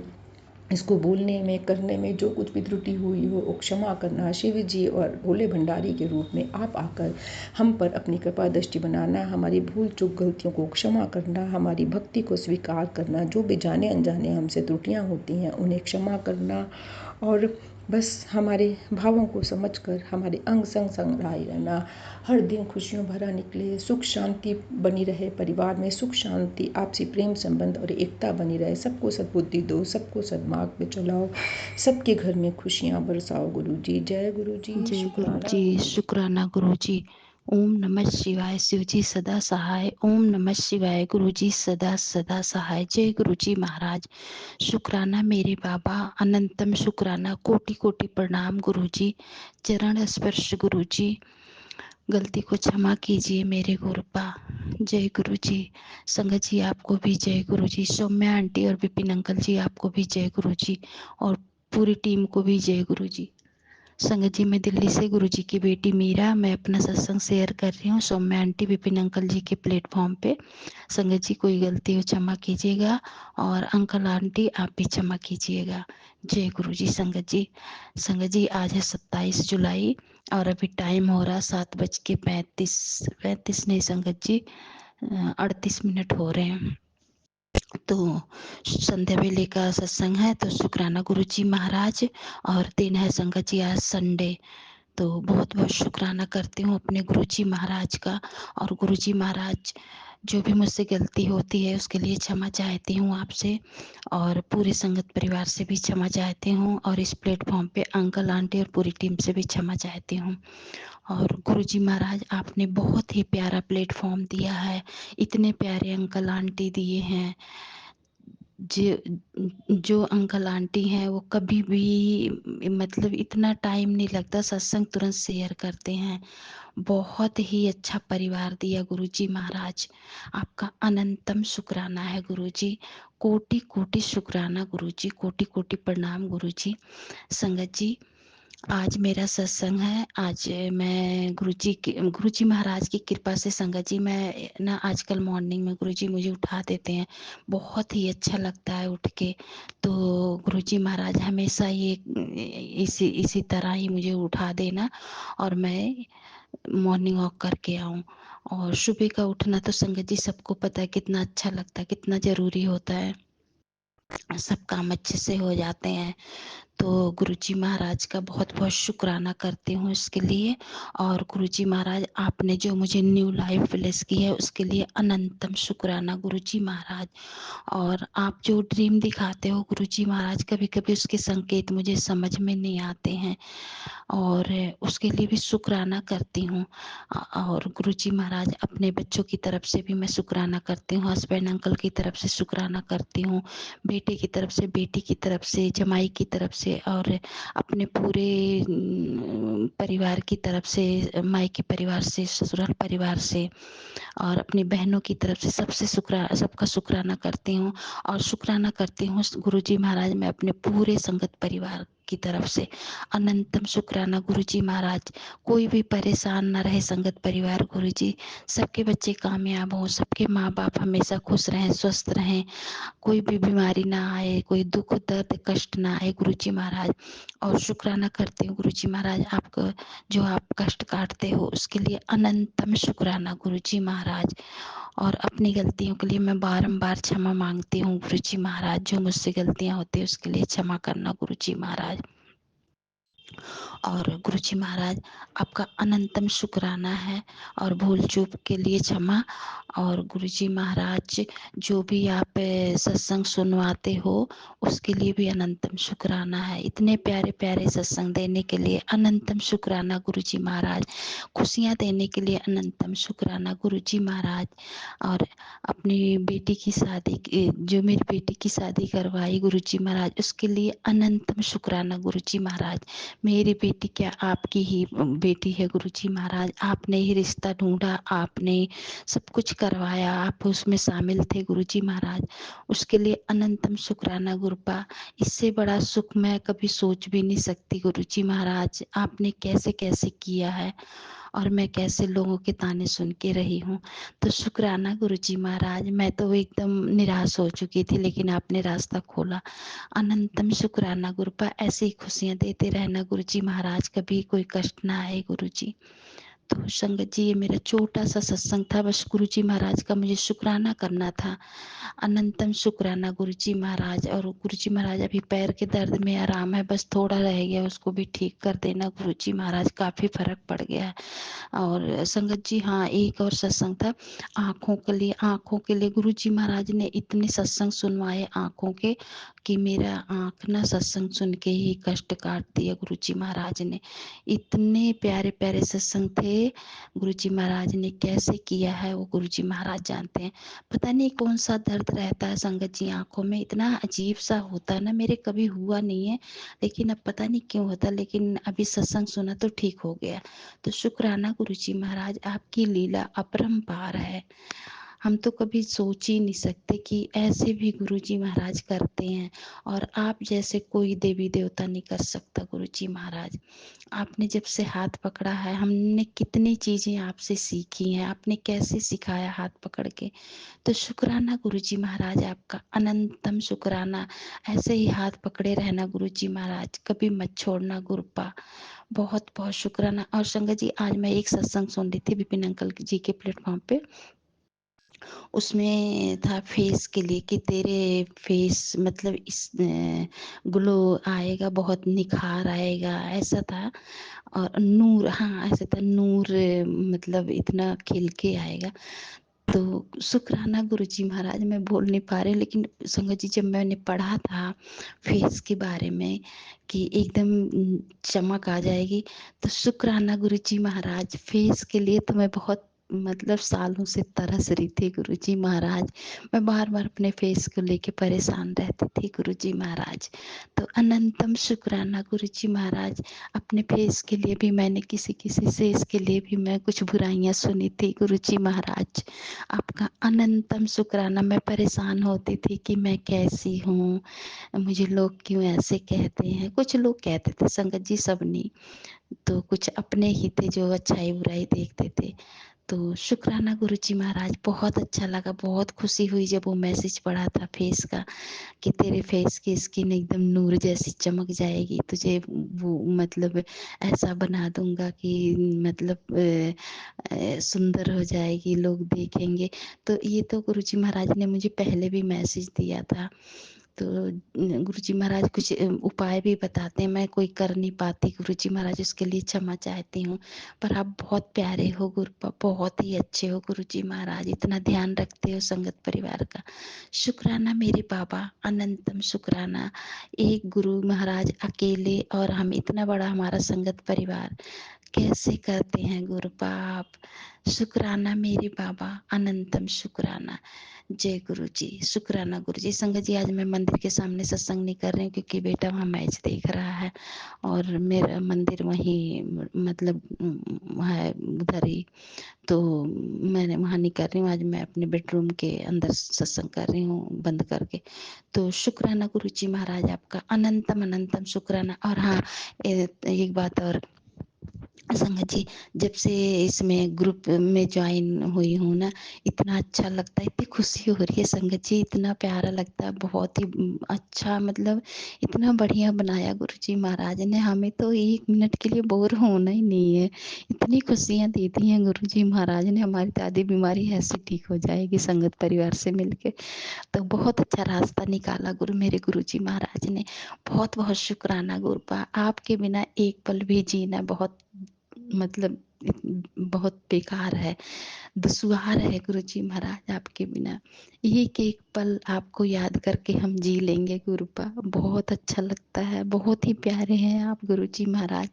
Speaker 4: इसको बोलने में, करने में जो कुछ भी त्रुटि हुई हो वो क्षमा करना। शिव जी और भोले भंडारी के रूप में आप आकर हम पर अपनी कृपा दृष्टि बनाना, हमारी भूल चूक गलतियों को क्षमा करना, हमारी भक्ति को स्वीकार करना, जो भी जाने अनजाने हमसे त्रुटियां होती हैं उन्हें क्षमा करना, और बस हमारे भावों को समझकर हमारे अंग संग संग रहाए रहना। हर दिन खुशियों भरा निकले, सुख शांति बनी रहे, परिवार में सुख शांति, आपसी प्रेम संबंध और एकता बनी रहे। सबको सद्बुद्धि दो, सबको सद्मार्ग पे चलाओ, सबके घर में खुशियाँ बरसाओ। गुरु जी जय गुरु जी,
Speaker 2: जय गुरु
Speaker 4: शुक्राना
Speaker 2: जी,
Speaker 4: गुरु जी।
Speaker 2: शुक्राना गुरु जी। ओम नमः शिवाय, शिव जी सदा सहाय। ओम नमः शिवाय, गुरु जी सदा सदा सहाय। जय गुरु जी महाराज। शुक्राना मेरे बाबा, अनंतम शुक्राना, कोटि कोटि प्रणाम गुरु जी। चरण स्पर्श गुरु जी, गलती को क्षमा कीजिए मेरे गुरुपा। जय गुरु जी। संगत जी आपको भी जय गुरु जी। सौम्या आंटी और विपिन अंकल जी आपको भी जय गुरु जी, और पूरी टीम को भी जय गुरु जी। संगत जी मैं दिल्ली से गुरु जी की बेटी मीरा, मैं अपना सत्संग शेयर कर रही हूँ सौम्या आंटी विपिन अंकल जी के प्लेटफॉर्म पे। संगत जी कोई गलती हो क्षमा कीजिएगा, और अंकल आंटी आप भी क्षमा कीजिएगा। जय गुरु जी। संगत जी आज है 27 जुलाई और अभी टाइम हो रहा 7:35 नहीं संगत जी 38 मिनट हो रहे हैं। तो संध्या वेले का सत्संग है, तो शुक्राना गुरु जी महाराज। और दिन है संगत जी आज संडे, तो बहुत बहुत शुक्राना करती हूँ अपने गुरुजी महाराज का। और गुरुजी महाराज जो भी मुझसे गलती होती है उसके लिए क्षमा चाहती हूँ आपसे, और पूरे संगत परिवार से भी क्षमा चाहती हूँ, और इस प्लेटफॉर्म पे अंकल आंटी और पूरी टीम से भी क्षमा चाहती हूँ। और गुरुजी महाराज आपने बहुत ही प्यारा प्लेटफॉर्म दिया है, इतने प्यारे अंकल आंटी दिए हैं। जो अंकल आंटी हैं वो कभी भी मतलब इतना टाइम नहीं लगता, सत्संग तुरंत शेयर करते हैं। बहुत ही अच्छा परिवार दिया गुरुजी महाराज, आपका अनंतम शुक्राना है गुरुजी। कोटि कोटि शुक्राना गुरुजी, कोटि कोटि प्रणाम गुरुजी। संगत जी आज मेरा सत्संग है। आज मैं गुरुजी महाराज की कृपा से संगत जी मैं ना आजकल मॉर्निंग में गुरुजी मुझे उठा देते हैं, बहुत ही अच्छा लगता है उठ के। तो गुरुजी महाराज हमेशा ये इसी तरह ही मुझे उठा देना, और मैं मॉर्निंग वॉक करके आऊं। और सुबह का उठना तो संगत जी सबको पता है कितना अच्छा लगता है, कितना जरूरी होता है, सब काम अच्छे से हो जाते हैं। तो गुरुजी महाराज का बहुत बहुत शुक्राना करती हूँ इसके लिए। और गुरुजी महाराज आपने जो मुझे न्यू लाइफ ब्लेस की है उसके लिए अनंतम शुक्राना गुरुजी महाराज। और आप जो ड्रीम दिखाते हो गुरुजी महाराज, कभी कभी उसके संकेत मुझे समझ में नहीं आते हैं, और उसके लिए भी शुक्राना करती हूँ। और गुरुजी महाराज अपने बच्चों की तरफ से भी मैं शुक्राना करती हूँ, हस्बैंड अंकल की तरफ से शुक्राना करती हूँ, बेटे की तरफ से, बेटी की तरफ से, जमाई की तरफ से, और अपने पूरे परिवार की तरफ से, मायके परिवार से, ससुराल परिवार से, और अपनी बहनों की तरफ से सबका शुक्राना करती हूँ। और शुक्राना करती हूँ गुरुजी महाराज मैं अपने पूरे संगत परिवार की तरफ से अनंतम शुक्राना गुरुजी महाराज। कोई भी परेशान न रहे संगत परिवार गुरुजी, सबके बच्चे कामयाब हों, सबके माँ बाप हमेशा खुश रहें, स्वस्थ रहें, कोई भी बीमारी ना आए, कोई दुख दर्द कष्ट ना आए गुरुजी महाराज। और शुक्राना करती हूँ गुरुजी महाराज आपको, जो आप कष्ट काटते हो उसके लिए अनंतम शुक्राना गुरुजी महाराज। और अपनी गलतियों के लिए मैं बारंबार क्षमा मांगती हूँ गुरुजी महाराज, जो मुझसे गलतियां होती है उसके लिए क्षमा करना गुरुजी महाराज। और गुरुजी महाराज आपका अनंतम शुक्राना है, और भूल चूक के लिए क्षमा। और गुरुजी महाराज जो भी आप सत्संग सुनवाते हो उसके लिए भी अनंतम शुक्राना है, इतने प्यारे प्यारे सत्संग देने के लिए अनंतम शुक्राना गुरुजी महाराज, खुशियाँ देने के लिए अनंतम शुक्राना गुरुजी महाराज। और अपनी बेटी की शादी जो मेरी बेटी की शादी करवाई गुरुजी महाराज उसके लिए अनंतम शुक्राना गुरुजी महाराज। मेरी बेटी क्या आपकी ही बेटी है गुरुजी महाराज, आपने ही रिश्ता ढूंढा, आपने सब कुछ करवाया, आप उसमें शामिल थे गुरुजी महाराज, उसके लिए अनंतम शुक्राना गुरुपा। इससे बड़ा सुख मैं कभी सोच भी नहीं सकती गुरुजी महाराज, आपने कैसे कैसे किया है।
Speaker 5: और मैं कैसे लोगों के ताने सुन के रही हूँ। तो शुक्राना गुरुजी महाराज, मैं तो एकदम निराश हो चुकी थी, लेकिन आपने रास्ता खोला। अनंतम शुक्राना गुरुपा, ऐसी खुशियाँ देते रहना गुरुजी महाराज, कभी कोई कष्ट ना आए गुरुजी। तो संगत जी, ये मेरा छोटा सा सत्संग था, बस गुरुजी महाराज का मुझे शुक्राना करना था। अनंतम शुक्राना गुरुजी महाराज। और गुरुजी महाराज अभी पैर के दर्द में आराम है, बस थोड़ा रह गया, उसको भी ठीक कर देना गुरुजी महाराज, काफी फर्क पड़ गया है। और संगत जी हाँ, एक और सत्संग था आंखों के लिए गुरुजी महाराज ने इतने सत्संग सुनवाए आंखों के कि मेरा आंख ना सत्संग सुन के ही कष्ट काट दिया गुरुजी महाराज ने। इतने प्यारे प्यारे सत्संग थे, गुरुजी महाराज ने कैसे किया है वो गुरुजी महाराज जानते हैं। पता नहीं कौन सा दर्द रहता है संगत जी आंखों में, इतना अजीब सा होता है ना, मेरे कभी हुआ नहीं है, लेकिन अब पता नहीं क्यों होता, लेकिन अभी सत्संग सुना तो ठीक हो गया। तो शुक्राना गुरुजी महाराज, आपकी लीला अपरंपार है। हम तो कभी सोच ही नहीं सकते कि ऐसे भी गुरुजी महाराज करते हैं, और आप जैसे कोई देवी देवता नहीं कर सकता गुरुजी महाराज। आपने जब से हाथ पकड़ा है, हमने कितनी चीजें आपसे सीखी हैं, आपने कैसे सिखाया हाथ पकड़ के। तो शुक्राना गुरुजी महाराज, आपका अनंतम शुक्राना। ऐसे ही हाथ पकड़े रहना गुरुजी महाराज, कभी मत छोड़ना गुरुपा। बहुत बहुत शुक्राना। और संगत जी, आज मैं एक सत्संग सुन रही थी विपिन अंकल जी के प्लेटफॉर्म पे, उसमें था फेस के लिए कि तेरे फेस मतलब इस ग्लो आएगा, बहुत निखार आएगा, ऐसा था। और नूर, हाँ ऐसा था, नूर मतलब इतना खिल के आएगा। तो शुक्राना गुरुजी महाराज, मैं बोल नहीं पा रही, लेकिन संगत जी जब मैंने पढ़ा था फेस के बारे में कि एकदम चमक आ जाएगी, तो शुक्राना गुरुजी महाराज, फेस के लिए तो मैं बहुत मतलब सालों से तरस रही थी गुरुजी महाराज। मैं बार बार अपने फेस को लेके परेशान रहती थी गुरुजी महाराज। तो अनंतम शुक्राना गुरुजी महाराज। अपने फेस के लिए भी मैंने किसी किसी से इसके लिए भी मैं कुछ बुराइयां सुनी थी गुरुजी महाराज। आपका अनंतम शुक्राना। मैं परेशान होती थी कि मैं कैसी हूँ, मुझे लोग क्यों ऐसे कहते हैं। कुछ लोग कहते थे संगत जी, सब नहीं, तो कुछ अपने ही थे जो अच्छाई बुराई देखते थे। तो शुक्राना गुरुजी महाराज, बहुत अच्छा लगा, बहुत खुशी हुई जब वो मैसेज पढ़ा था फेस का कि तेरे फेस की स्किन एकदम नूर जैसी चमक जाएगी, तुझे वो मतलब ऐसा बना दूंगा कि मतलब सुंदर हो जाएगी, लोग देखेंगे। तो ये तो गुरुजी महाराज ने मुझे पहले भी मैसेज दिया था। तो गुरुजी महाराज कुछ उपाय भी बताते हैं, मैं कोई कर नहीं पाती गुरुजी महाराज, उसके लिए क्षमा चाहती हूँ। पर आप बहुत प्यारे हो गुरुपा, बहुत ही अच्छे हो गुरुजी महाराज, इतना ध्यान रखते हो संगत परिवार का। शुक्राना मेरे बाबा, अनंतम शुक्राना। एक गुरु महाराज अकेले, और हम इतना बड़ा हमारा संगत परिवार कैसे करते हैं गुरुपा आप। शुक्राना मेरे बाबा, अनंतम शुक्राना। जय गुरु जी। शुक्राना गुरु जी। संगत जी, आज मैं मंदिर के सामने सत्संग नहीं कर रही हूँ क्योंकि बेटा वहाँ मैच देख रहा है, और मेरा मंदिर वहीं मतलब है उधर ही, तो मैंने वहाँ नहीं कर रही हूँ। आज मैं अपने बेडरूम के अंदर सत्संग कर रही हूँ बंद करके। तो शुक्राना गुरु जी महाराज, आपका अनंतम अनंतम शुक्राना। और हाँ, एक बात और संगत जी, जब से इसमें ग्रुप में ज्वाइन हुई हूँ ना, इतना अच्छा लगता है, इतनी खुशी हो रही है संगत जी, इतना प्यारा लगता है, बहुत ही अच्छा, मतलब इतना बढ़िया बनाया गुरुजी महाराज ने हमें, तो एक मिनट के लिए बोर होना ही नहीं है। इतनी खुशियाँ दी थी हैं गुरुजी महाराज ने, हमारी दादी बीमारी ऐसी ठीक हो जाएगी संगत परिवार से मिलके। तो बहुत अच्छा रास्ता निकाला गुरु मेरे गुरुजी महाराज ने। बहुत बहुत शुक्राना गुरुपा। आपके बिना एक पल भी जीना बहुत मतलब बहुत बेकार है, दुश्वार है गुरुजी महाराज आपके बिना। एक एक पल आपको याद करके हम जी लेंगे गुरुपा। बहुत अच्छा लगता है, बहुत ही प्यारे हैं आप गुरुजी महाराज।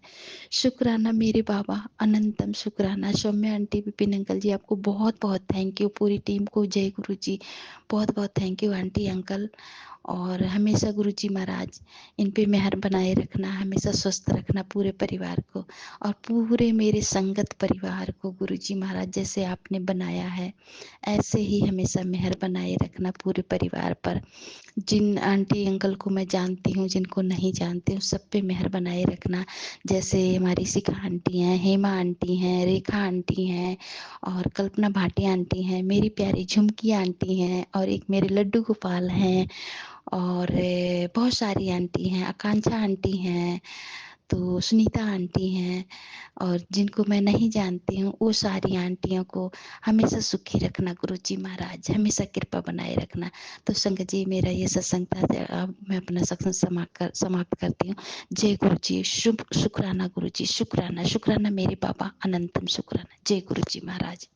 Speaker 5: शुक्राना मेरे बाबा, अनंतम शुक्राना। सौम्या आंटी, विपिन अंकल जी, आपको बहुत बहुत थैंक यू। पूरी टीम को जय गुरु जी, बहुत बहुत थैंक यू आंटी अंकल। और हमेशा गुरुजी महाराज इन पे मेहर बनाए रखना, हमेशा स्वस्थ रखना पूरे परिवार को, और पूरे मेरे संगत परिवार को गुरुजी महाराज जैसे आपने बनाया है ऐसे ही हमेशा मेहर बनाए रखना पूरे परिवार पर। जिन आंटी अंकल को मैं जानती हूँ, जिनको नहीं जानती हूँ, सब पे मेहर बनाए रखना। जैसे हमारी शिखा आंटी हैं, हेमा आंटी हैं, रेखा आंटी हैं और कल्पना भाटिया आंटी हैं, मेरी प्यारी झुमकी आंटी हैं और एक मेरे लड्डू गोपाल हैं और बहुत सारी आंटी हैं, आकांक्षा आंटी हैं, तो सुनीता आंटी हैं और जिनको मैं नहीं जानती हूँ वो सारी आंटियों को हमेशा सुखी रखना गुरुजी महाराज, हमेशा कृपा बनाए रखना। तो संगत जी, मेरा ये सत्संग था, अब मैं अपना सत्संग समाप्त करती हूँ। जय गुरु जी, शुभ शुक्राना गुरु जी, शुक्राना शुक्राना मेरे बाबा, अनंतम शुक्राना। जय गुरु जी महाराज।